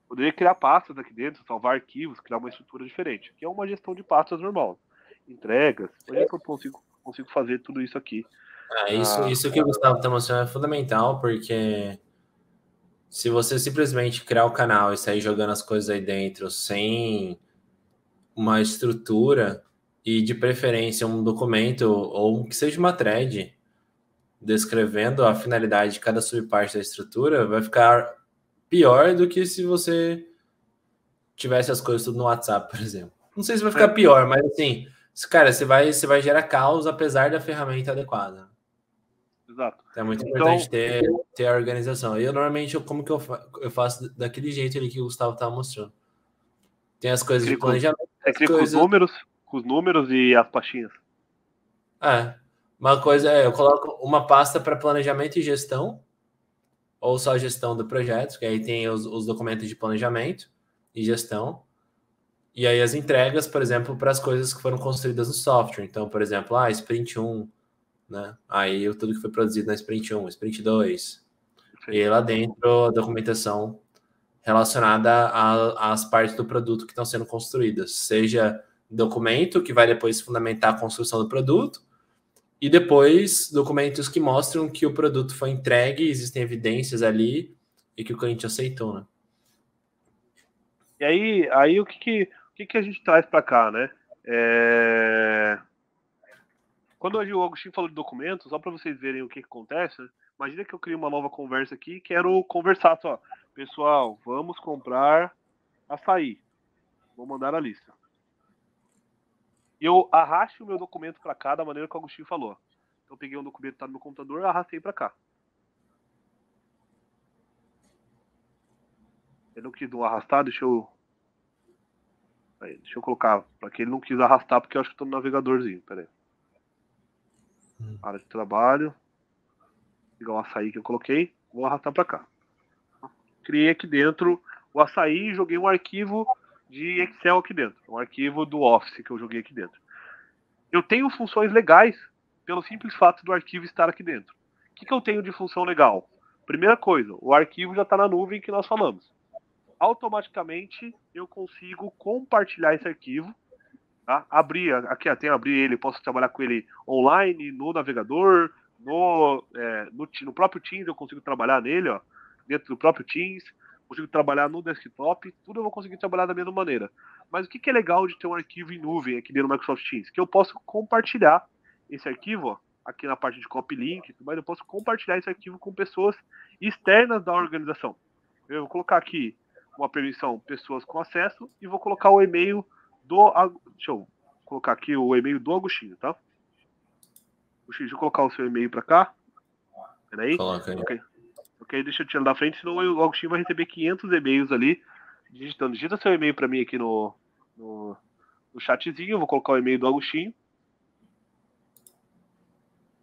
Poderia criar pastas aqui dentro, salvar arquivos, criar uma estrutura diferente, que é uma gestão de pastas normal. Entregas, onde que eu consigo fazer tudo isso aqui? Isso que o Gustavo está mostrando é fundamental, porque se você simplesmente criar o canal e sair jogando as coisas aí dentro sem uma estrutura e de preferência um documento ou que seja uma thread descrevendo a finalidade de cada subparte da estrutura, vai ficar pior do que se você tivesse as coisas tudo no WhatsApp, por exemplo. Não sei se vai ficar pior, mas assim, cara, você vai gerar caos apesar da ferramenta adequada. Exato. Então, é muito importante ter a organização. Eu normalmente, como que eu faço daquele jeito ali que o Gustavo estava mostrando. Tem as coisas de planejamento. Você cria com os números e as pastinhas. Uma coisa eu coloco uma pasta para planejamento e gestão, ou só gestão do projeto, que aí tem os documentos de planejamento e gestão. E aí as entregas, por exemplo, para as coisas que foram construídas no software. Então, por exemplo, Sprint 1, né? Aí tudo que foi produzido na Sprint 1, Sprint 2. Perfeito. E aí lá dentro a documentação relacionada às partes do produto que estão sendo construídas. Seja documento que vai depois fundamentar a construção do produto, e depois documentos que mostram que o produto foi entregue, existem evidências ali e que o cliente aceitou, né? E aí o que a gente traz para cá, né? Quando hoje o Agostinho falou de documentos, só para vocês verem o que acontece, imagina que eu crio uma nova conversa aqui e quero conversar só. Pessoal, vamos comprar açaí. Vou mandar a lista. eu arraste o meu documento para cá da maneira que o Agostinho falou. Então eu peguei um documento que tá no meu computador e arrastei para cá. Ele não quis não arrastar, deixa eu colocar, para que ele não quis arrastar, porque eu acho que tô no navegadorzinho, peraí. Área de trabalho. Vou pegar o açaí que eu coloquei, vou arrastar para cá. Criei aqui dentro o açaí e joguei um arquivo de Excel aqui dentro. Um arquivo do Office que eu joguei aqui dentro. Eu tenho funções legais pelo simples fato do arquivo estar aqui dentro. O que eu tenho de função legal? Primeira coisa, o arquivo já está na nuvem que nós falamos. Automaticamente eu consigo compartilhar esse arquivo. Tá? Aqui tem abrir ele, posso trabalhar com ele online, no navegador, no próprio Teams eu consigo trabalhar nele, ó, dentro do próprio Teams, consigo trabalhar no desktop, tudo eu vou conseguir trabalhar da mesma maneira. Mas o que é legal de ter um arquivo em nuvem aqui dentro do Microsoft Teams? Que eu posso compartilhar esse arquivo, ó, aqui na parte de copy link, mas eu posso compartilhar esse arquivo com pessoas externas da organização. Eu vou colocar aqui uma permissão pessoas com acesso e vou colocar o e-mail deixa eu colocar aqui o e-mail do Agostinho, tá? Agostinho, deixa eu colocar o seu e-mail para cá. Peraí. Coloca aí. Ok, deixa eu tirar da frente, senão o Agostinho vai receber 500 e-mails ali, digitando. Digita seu e-mail para mim aqui no chatzinho, eu vou colocar o e-mail do Agostinho.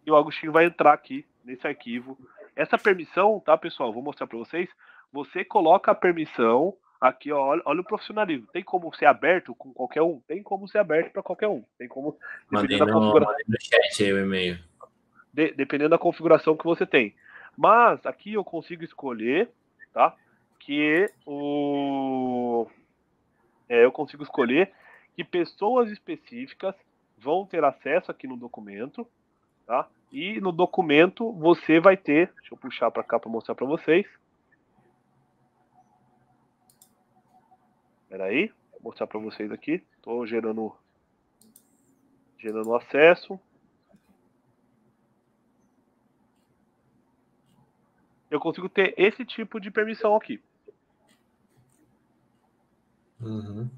E o Agostinho vai entrar aqui nesse arquivo. Essa permissão, tá, pessoal? Vou mostrar para vocês. Você coloca a permissão aqui, ó, olha o profissionalismo. Tem como ser aberto com qualquer um? Tem como ser aberto para qualquer um. Tem como, dependendo da configuração. Mandei no chat aí o e-mail. Dependendo da configuração que você tem. Mas aqui eu consigo escolher, tá? Eu consigo escolher que pessoas específicas vão ter acesso aqui no documento, tá? E no documento você vai ter, deixa eu puxar para cá para mostrar para vocês. Espera aí, vou mostrar para vocês aqui. Estou gerando acesso. Eu consigo ter esse tipo de permissão aqui. Uhum.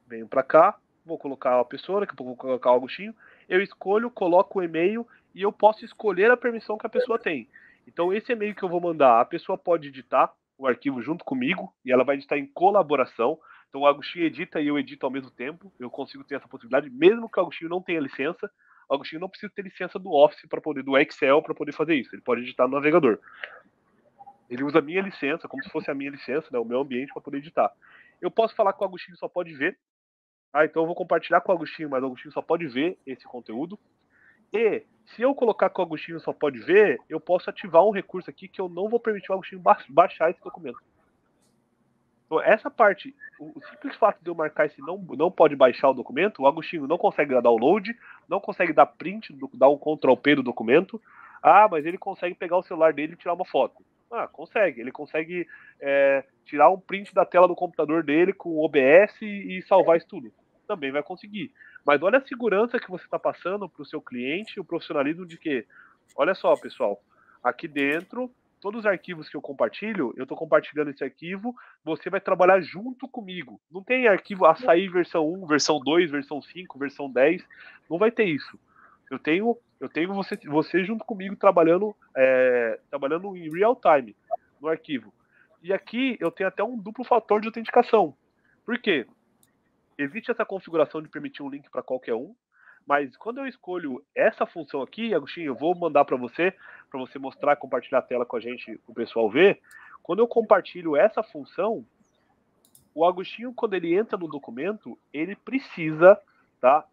Venho para cá, vou colocar a pessoa, daqui a pouco vou colocar o Agostinho. Eu escolho, coloco o e-mail e eu posso escolher a permissão que a pessoa tem. Então, esse e-mail que eu vou mandar, a pessoa pode editar o arquivo junto comigo e ela vai editar em colaboração. Então, o Agostinho edita e eu edito ao mesmo tempo. Eu consigo ter essa possibilidade, mesmo que o Agostinho não tenha licença. O Agostinho não precisa ter licença do Office do Excel para poder fazer isso. Ele pode editar no navegador. Ele usa a minha licença, como se fosse a minha licença, né, o meu ambiente para poder editar. Eu posso falar que o Agostinho só pode ver. Então eu vou compartilhar com o Agostinho, mas o Agostinho só pode ver esse conteúdo. E se eu colocar que o Agostinho só pode ver, eu posso ativar um recurso aqui que eu não vou permitir o Agostinho baixar esse documento. Então, essa parte, o simples fato de eu marcar esse não pode baixar o documento, o Agostinho não consegue dar download, não consegue dar print, dar um Ctrl+P do documento. Mas ele consegue pegar o celular dele e tirar uma foto. Consegue. Ele consegue tirar um print da tela do computador dele com o OBS e salvar isso tudo. Também vai conseguir. Mas olha a segurança que você está passando para o seu cliente, o profissionalismo de que, olha só, pessoal, aqui dentro, todos os arquivos que eu compartilho, eu estou compartilhando esse arquivo, você vai trabalhar junto comigo. Não tem arquivo açaí versão 1, versão 2, versão 5, versão 10. Não vai ter isso. Eu tenho você junto comigo trabalhando em real time no arquivo. E aqui eu tenho até um duplo fator de autenticação. Por quê? Existe essa configuração de permitir um link para qualquer um, mas quando eu escolho essa função aqui, Agostinho, eu vou mandar para você mostrar, compartilhar a tela com a gente, o pessoal ver. Quando eu compartilho essa função, o Agostinho, quando ele entra no documento, ele precisa, tá?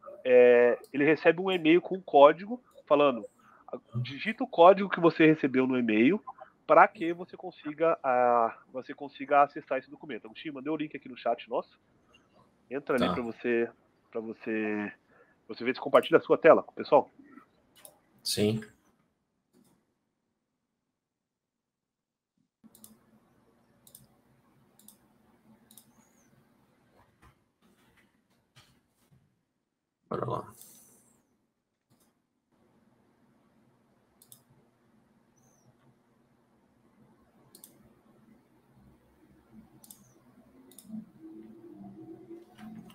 Ele recebe um e-mail com um código falando, digita o código que você recebeu no e-mail para que você consiga acessar esse documento. Agostinho, mandei o link aqui no chat nosso. Entra ali para você ver se compartilha a sua tela com o pessoal. Sim. Bora lá.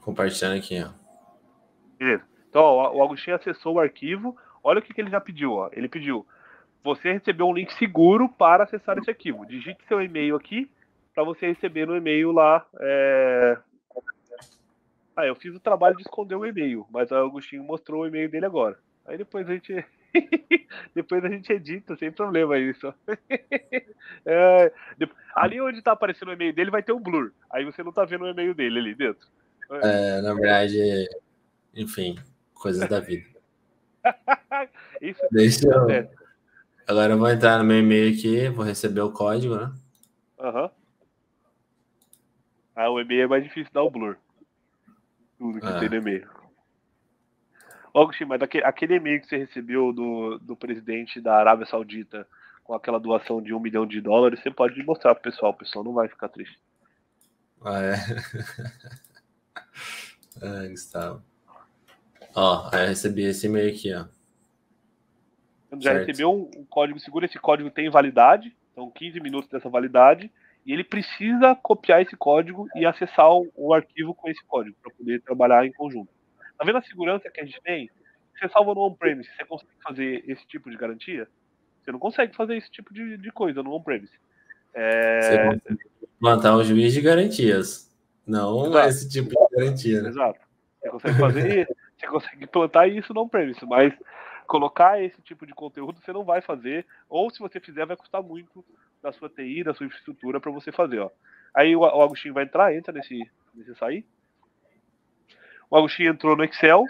Compartilhando aqui, ó. o Agostinho acessou o arquivo, olha o que ele já pediu, ó. Ele pediu: você recebeu um link seguro para acessar esse arquivo. Digite seu e-mail aqui para você receber no e-mail lá. Eu fiz o trabalho de esconder o e-mail, mas o Agostinho mostrou o e-mail dele agora. Aí depois a gente depois a gente edita, sem problema isso. Ali onde tá aparecendo o e-mail dele vai ter um blur. Aí você não tá vendo o e-mail dele ali dentro. Na verdade, enfim, coisas da vida. Isso Deixa eu... Agora eu vou entrar no meu e-mail aqui, vou receber o código, né? Aham. O e-mail é mais difícil dar o blur. Tudo que tem no e-mail. Agostinho, mas aquele e-mail que você recebeu do presidente da Arábia Saudita com aquela doação de $1 milhão, você pode mostrar pro pessoal. O pessoal não vai ficar triste. Gustavo. Aí eu recebi esse e-mail aqui, ó. Já recebeu um código seguro, esse código tem validade, então 15 minutos dessa validade, e ele precisa copiar esse código e acessar o arquivo com esse código, para poder trabalhar em conjunto. Tá vendo a segurança que a gente tem? Você salva no on-premise, você consegue fazer esse tipo de garantia? Você não consegue fazer esse tipo de coisa no on-premise. Você consegue plantar o juiz de garantias, não Exato. esse tipo de garantia, né? Exato. Você consegue fazer, você consegue plantar isso no on-premise, mas colocar esse tipo de conteúdo você não vai fazer, ou se você fizer vai custar muito da sua TI, da sua infraestrutura para você fazer, ó. Aí o Agostinho vai entra nesse sair. O Agostinho entrou no Excel,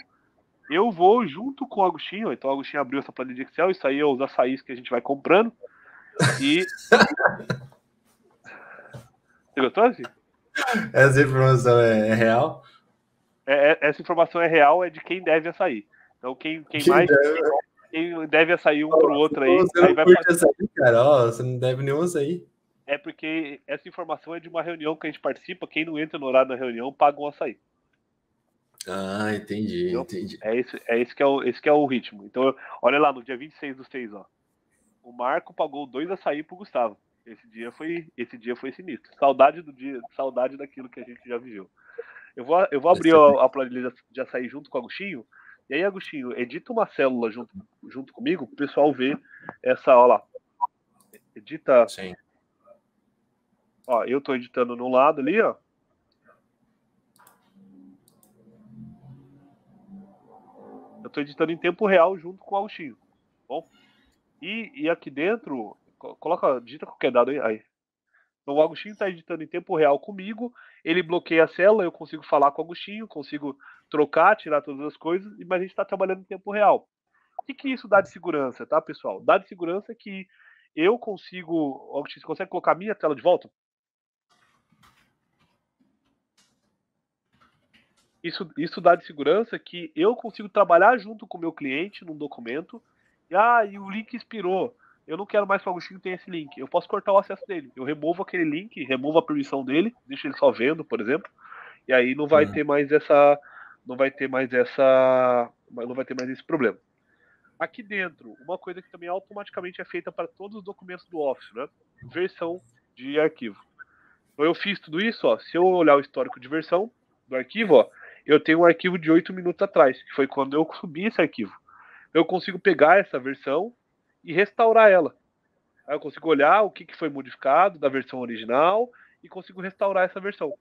eu vou junto com o Agostinho, então o Agostinho abriu essa planilha de Excel, isso aí é os açaís que a gente vai comprando, e... Você gostou, assim? Essa informação é real? Essa informação é real, é de quem deve açaí. Então quem deve açaí um pro outro aí. Você não curte açaí, cara? Você não deve nenhum açaí. É porque essa informação é de uma reunião que a gente participa, quem não entra no horário da reunião paga um açaí. Entendi. Esse que é o ritmo. Então, olha lá, no dia 26/6, ó. O Marco pagou 2 açaí pro Gustavo. Esse dia foi sinistro. Saudade do dia, saudade daquilo que a gente já viveu. Eu vou abrir a planilha de açaí junto com o Agostinho. E aí, Agostinho, edita uma célula junto comigo, pro pessoal ver essa, ó lá. Edita. Sim. Ó, eu tô editando num lado ali, ó. Eu tô editando em tempo real junto com o Agostinho. Bom? E aqui dentro, digita qualquer dado aí. Então o Agostinho está editando em tempo real comigo, ele bloqueia a célula, eu consigo falar com o Agostinho, consigo trocar, tirar todas as coisas, mas a gente está trabalhando em tempo real. O que isso dá de segurança, tá, pessoal? Dá de segurança que eu consigo... Agostinho, você consegue colocar a minha tela de volta? Isso dá de segurança que eu consigo trabalhar junto com o meu cliente num documento, e o link expirou. Eu não quero mais que o Agostinho tenha esse link. Eu posso cortar o acesso dele. Eu removo aquele link, removo a permissão dele, deixo ele só vendo, por exemplo. E aí não vai ter mais esse problema. Aqui dentro, uma coisa que também automaticamente é feita para todos os documentos do Office, né? Versão de arquivo. Então eu fiz tudo isso, ó. Se eu olhar o histórico de versão do arquivo, ó, eu tenho um arquivo de 8 minutos atrás, que foi quando eu subi esse arquivo. Eu consigo pegar essa versão e restaurar ela. Aí eu consigo olhar o que foi modificado da versão original e consigo restaurar essa versão.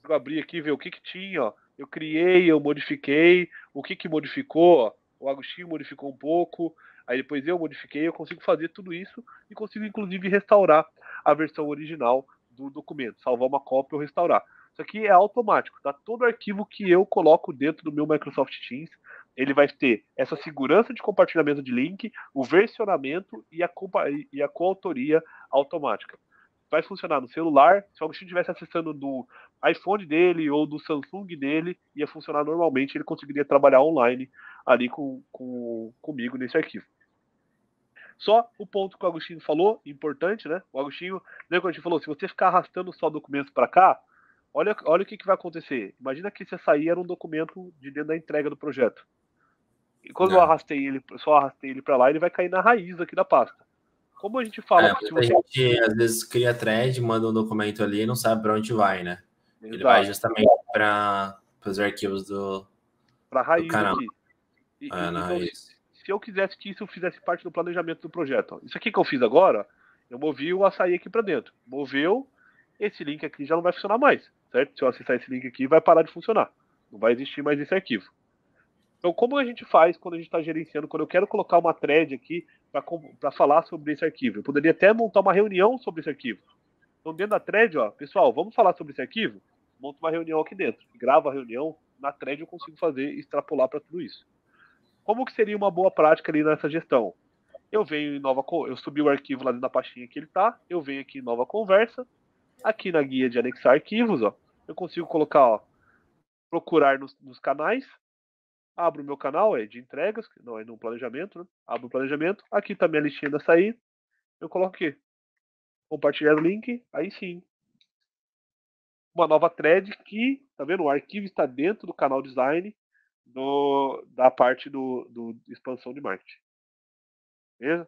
Eu abrir aqui e ver o que tinha, ó. Eu criei, eu modifiquei, o que modificou, ó. O Agostinho modificou um pouco, aí depois eu modifiquei, eu consigo fazer tudo isso e consigo inclusive restaurar a versão original do documento, salvar uma cópia ou restaurar. Isso aqui é automático, tá? Todo arquivo que eu coloco dentro do meu Microsoft Teams, ele vai ter essa segurança de compartilhamento de link, o versionamento e a coautoria automática. Vai funcionar no celular, se o Agostinho estivesse acessando do iPhone dele ou do Samsung dele, ia funcionar normalmente, ele conseguiria trabalhar online ali comigo nesse arquivo. Só o ponto que o Agostinho falou, importante, né? O Agostinho falou, se você ficar arrastando só documentos para cá, olha o que vai acontecer. Imagina que esse açaí era um documento de dentro da entrega do projeto. E quando eu só arrastei ele para lá, ele vai cair na raiz aqui da pasta. Como a gente fala... a gente às vezes cria thread, manda um documento ali e não sabe para onde vai, né? Exato. Ele vai justamente para os arquivos do raiz canal. Aqui. na Então, raiz. se eu quisesse que isso fizesse parte do planejamento do projeto, ó, isso aqui que eu fiz agora, eu movi o açaí aqui para dentro. Moveu, esse link aqui já não vai funcionar mais, certo? Se eu acessar esse link aqui, vai parar de funcionar. Não vai existir mais esse arquivo. Então, como a gente faz quando a gente está gerenciando, quando eu quero colocar uma thread aqui para falar sobre esse arquivo? Eu poderia até montar uma reunião sobre esse arquivo. Então, dentro da thread, ó, pessoal, vamos falar sobre esse arquivo? Monto uma reunião aqui dentro. Gravo a reunião, na thread eu consigo fazer e extrapolar para tudo isso. Como que seria uma boa prática ali nessa gestão? Eu venho em nova, eu subi o arquivo lá dentro da pastinha que ele tá, eu venho aqui em nova conversa, aqui na guia de anexar arquivos, ó, eu consigo colocar, ó, procurar nos canais, abro o meu canal, é de entregas, não é no planejamento, né? Abro o planejamento, aqui tá minha listinha da sair, eu coloco aqui, compartilhar o link, aí sim, uma nova thread que, tá vendo? O arquivo está dentro do canal design da parte do expansão de marketing. Beleza?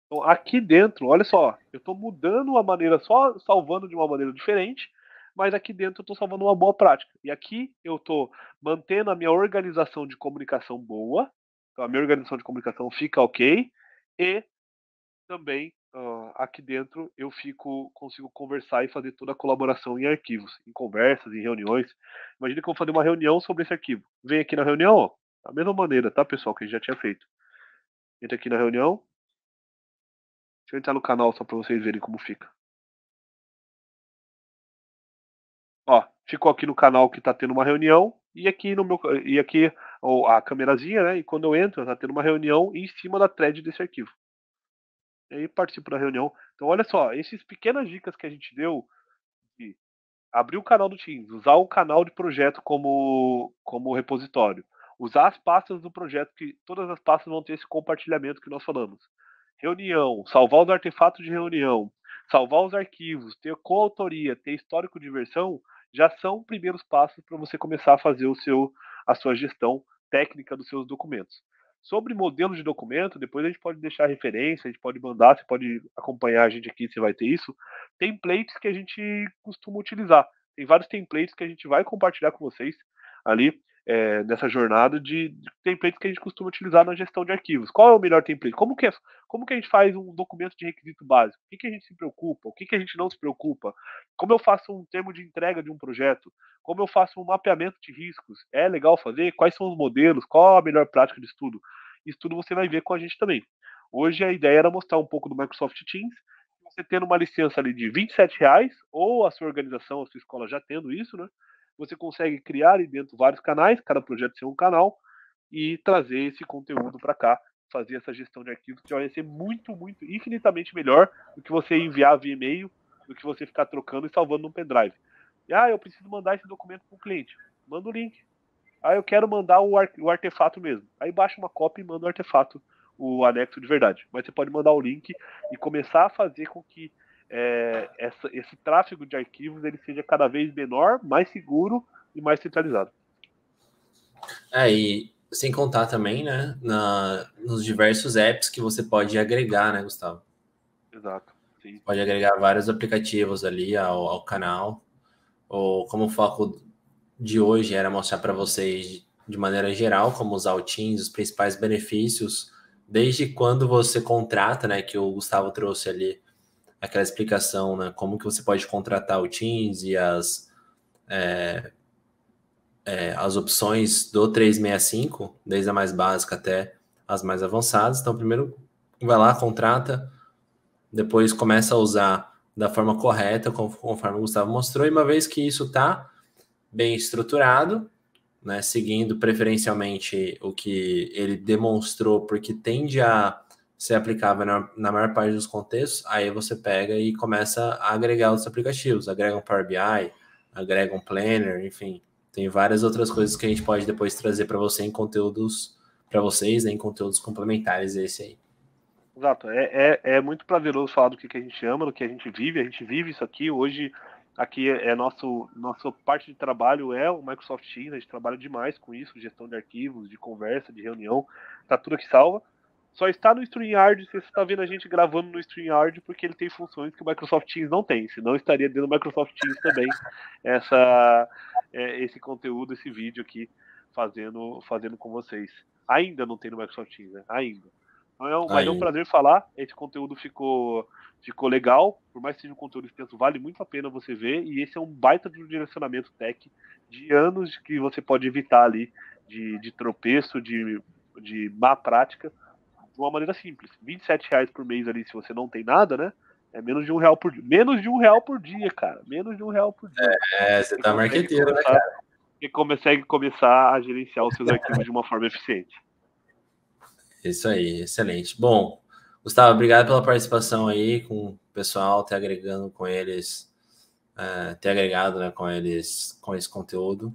Então, aqui dentro, olha só, eu estou mudando a maneira, só salvando de uma maneira diferente, mas aqui dentro eu estou salvando uma boa prática. E aqui eu estou mantendo a minha organização de comunicação boa, então a minha organização de comunicação fica ok, e também aqui dentro eu consigo conversar e fazer toda a colaboração em arquivos, em conversas, em reuniões. Imagina que eu vou fazer uma reunião sobre esse arquivo. Vem aqui na reunião, ó, da mesma maneira, tá, pessoal, que a gente já tinha feito. Entra aqui na reunião. Deixa eu entrar no canal só para vocês verem como fica. Ó, ficou aqui no canal que tá tendo uma reunião e aqui no meu e aqui a câmerazinha, né? E quando eu entro, tá tendo uma reunião em cima da thread desse arquivo. E aí participo da reunião. Então olha só, essas pequenas dicas que a gente deu de abrir o canal do Teams, usar o canal de projeto como repositório, usar as pastas do projeto, que todas as pastas vão ter esse compartilhamento que nós falamos. Reunião, salvar os artefatos de reunião, salvar os arquivos, ter coautoria, ter histórico de versão, já são primeiros passos para você começar a fazer a sua gestão técnica dos seus documentos. Sobre modelo de documento, depois a gente pode deixar referência, a gente pode mandar, você pode acompanhar a gente aqui, você vai ter isso. Templates que a gente costuma utilizar. Tem vários templates que a gente vai compartilhar com vocês ali nessa jornada de templates que a gente costuma utilizar na gestão de arquivos. Qual é o melhor template? Como que a gente faz um documento de requisito básico? O que a gente se preocupa? O que a gente não se preocupa? Como eu faço um termo de entrega de um projeto? Como eu faço um mapeamento de riscos? É legal fazer? Quais são os modelos? Qual a melhor prática de estudo? Isso tudo você vai ver com a gente também. Hoje a ideia era mostrar um pouco do Microsoft Teams, você tendo uma licença ali de R$ 27, ou a sua organização, a sua escola já tendo isso, né? Você consegue criar ali dentro vários canais, cada projeto ser um canal, e trazer esse conteúdo para cá, fazer essa gestão de arquivos, que vai ser muito, muito, infinitamente melhor do que você enviar via e-mail, do que você ficar trocando e salvando num pendrive. E, eu preciso mandar esse documento para o cliente. Manda o link. Eu quero mandar o artefato mesmo. Aí baixa uma cópia e manda o artefato, o anexo de verdade. Mas você pode mandar o link e começar a fazer com que esse tráfego de arquivos ele seja cada vez menor, mais seguro e mais centralizado. E sem contar também, né, nos diversos apps que você pode agregar, né, Gustavo? Exato. Sim. Pode agregar vários aplicativos ali ao canal. Ou como o foco de hoje era mostrar para vocês de maneira geral como usar o Teams, os principais benefícios, desde quando você contrata, né, que o Gustavo trouxe ali aquela explicação, né, como que você pode contratar o Teams e as opções do 365, desde a mais básica até as mais avançadas. Então, primeiro vai lá, contrata, depois começa a usar da forma correta, conforme o Gustavo mostrou, e uma vez que isso está bem estruturado, né, seguindo preferencialmente o que ele demonstrou, porque tende a ser aplicável na maior parte dos contextos, aí você pega e começa a agregar os aplicativos, agrega um Power BI, agrega um Planner, enfim, tem várias outras coisas que a gente pode depois trazer para você em conteúdos, para vocês, né, em conteúdos complementares a esse aí. Exato, é muito prazeroso falar do que a gente ama, do que a gente vive isso aqui. Hoje, aqui nossa parte de trabalho é o Microsoft Teams, a gente trabalha demais com isso, gestão de arquivos, de conversa, de reunião, tá tudo aqui salva. Só está no StreamYard, você está vendo a gente gravando no StreamYard porque ele tem funções que o Microsoft Teams não tem, senão estaria dentro do Microsoft Teams também esse conteúdo, esse vídeo aqui fazendo com vocês. Ainda não tem no Microsoft Teams, né? Ainda. Mas é um prazer falar. Esse conteúdo ficou legal. Por mais que seja um conteúdo extenso, vale muito a pena você ver. E esse é um baita de um direcionamento tech de anos que você pode evitar ali de tropeço, de má prática, de uma maneira simples. R$27 por mês ali, se você não tem nada, né? É menos de R$1 por dia. Menos de R$1 por dia, cara. Menos de R$1 por dia. Você tá marqueteiro, né, cara? E consegue começar a gerenciar os seus arquivos de uma forma eficiente. Isso aí, excelente. Bom, Gustavo, obrigado pela participação aí com o pessoal, ter agregando com eles, ter agregado, né, com eles, com esse conteúdo.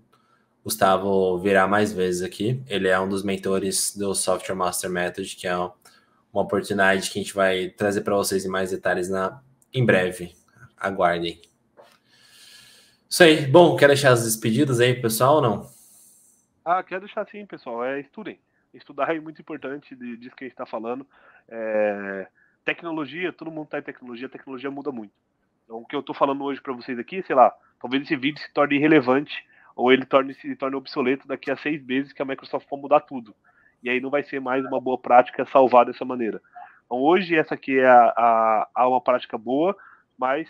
Gustavo virá mais vezes aqui. Ele é um dos mentores do Software Master Method, que é uma oportunidade que a gente vai trazer para vocês em mais detalhes em breve. Aguardem. Isso aí. Bom, quer deixar as despedidas aí, pessoal, ou não? Quero deixar sim, pessoal. Estudem. Estudar é muito importante disso que a gente está falando. Tecnologia, todo mundo está em tecnologia, a tecnologia muda muito. Então, o que eu estou falando hoje para vocês aqui, sei lá, talvez esse vídeo se torne irrelevante ou ele se torne obsoleto daqui a 6 meses que a Microsoft for mudar tudo. E aí não vai ser mais uma boa prática salvar dessa maneira. Então, hoje essa aqui é uma prática boa, mas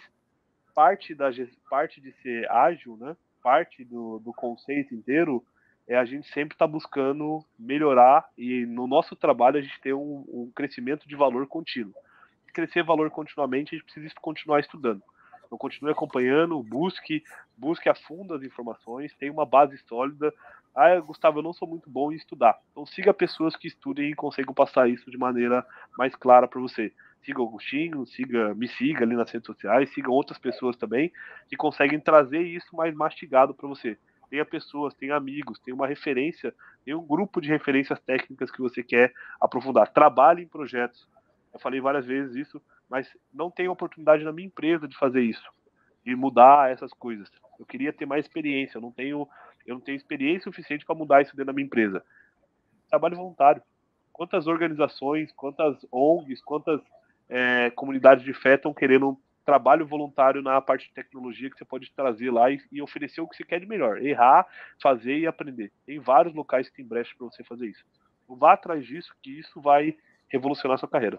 parte de ser ágil, né? Parte do conceito inteiro a gente sempre está buscando melhorar e no nosso trabalho a gente ter um crescimento de valor contínuo. Crescer valor continuamente, a gente precisa continuar estudando. Então continue acompanhando, busque a fundo as informações, tenha uma base sólida. Gustavo, eu não sou muito bom em estudar. Então siga pessoas que estudem e consigam passar isso de maneira mais clara para você. Siga o Agostinho, me siga ali nas redes sociais, siga outras pessoas também que conseguem trazer isso mais mastigado para você. Tenha pessoas, tenha amigos, tenha uma referência, tenha um grupo de referências técnicas que você quer aprofundar. Trabalhe em projetos. Eu falei várias vezes isso, mas não tenho oportunidade na minha empresa de fazer isso, de mudar essas coisas. Eu queria ter mais experiência, eu não tenho experiência suficiente para mudar isso dentro da minha empresa. Trabalho voluntário. Quantas organizações, quantas ONGs, quantas comunidades de fé estão querendo trabalho voluntário na parte de tecnologia que você pode trazer lá e oferecer o que você quer de melhor. Errar, fazer e aprender. Tem vários locais que tem brecha para você fazer isso. Então, vá atrás disso, que isso vai revolucionar a sua carreira.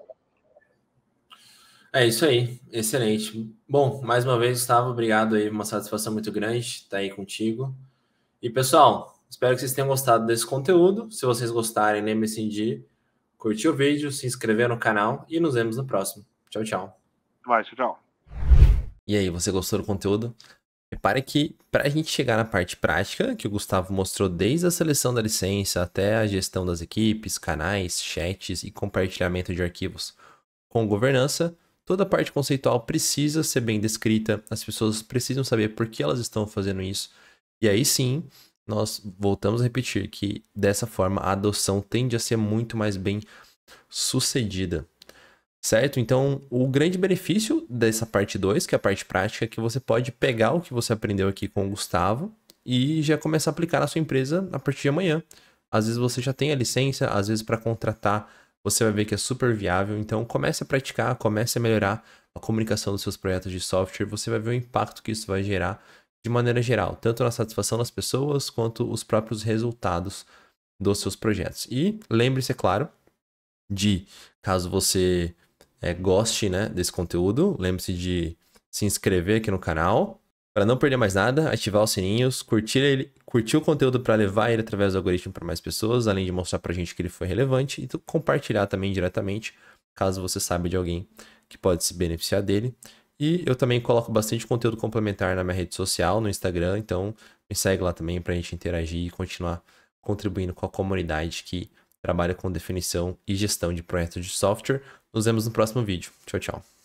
É isso aí, excelente. Bom, mais uma vez, Gustavo, obrigado aí, uma satisfação muito grande estar aí contigo. E pessoal, espero que vocês tenham gostado desse conteúdo. Se vocês gostarem, lembre-se de curtir o vídeo, se inscrever no canal e nos vemos no próximo. Tchau, tchau. Tchau. E aí, você gostou do conteúdo? Repare que para a gente chegar na parte prática, que o Gustavo mostrou desde a seleção da licença até a gestão das equipes, canais, chats e compartilhamento de arquivos com governança, toda a parte conceitual precisa ser bem descrita, as pessoas precisam saber por que elas estão fazendo isso. E aí sim, nós voltamos a repetir que dessa forma a adoção tende a ser muito mais bem sucedida. Certo? Então, o grande benefício dessa parte 2, que é a parte prática, é que você pode pegar o que você aprendeu aqui com o Gustavo e já começar a aplicar na sua empresa a partir de amanhã. Às vezes você já tem a licença, às vezes para contratar você vai ver que é super viável. Então, comece a praticar, comece a melhorar a comunicação dos seus projetos de software. Você vai ver o impacto que isso vai gerar de maneira geral, tanto na satisfação das pessoas quanto os próprios resultados dos seus projetos. E lembre-se, é claro, de caso você goste, né, desse conteúdo, lembre-se de se inscrever aqui no canal para não perder mais nada, ativar os sininhos, curtir o conteúdo para levar ele através do algoritmo para mais pessoas, além de mostrar para a gente que ele foi relevante, e compartilhar também diretamente, caso você saiba de alguém que pode se beneficiar dele. E eu também coloco bastante conteúdo complementar na minha rede social, no Instagram, então me segue lá também para a gente interagir e continuar contribuindo com a comunidade que trabalha com definição e gestão de projetos de software. Nos vemos no próximo vídeo. Tchau, tchau.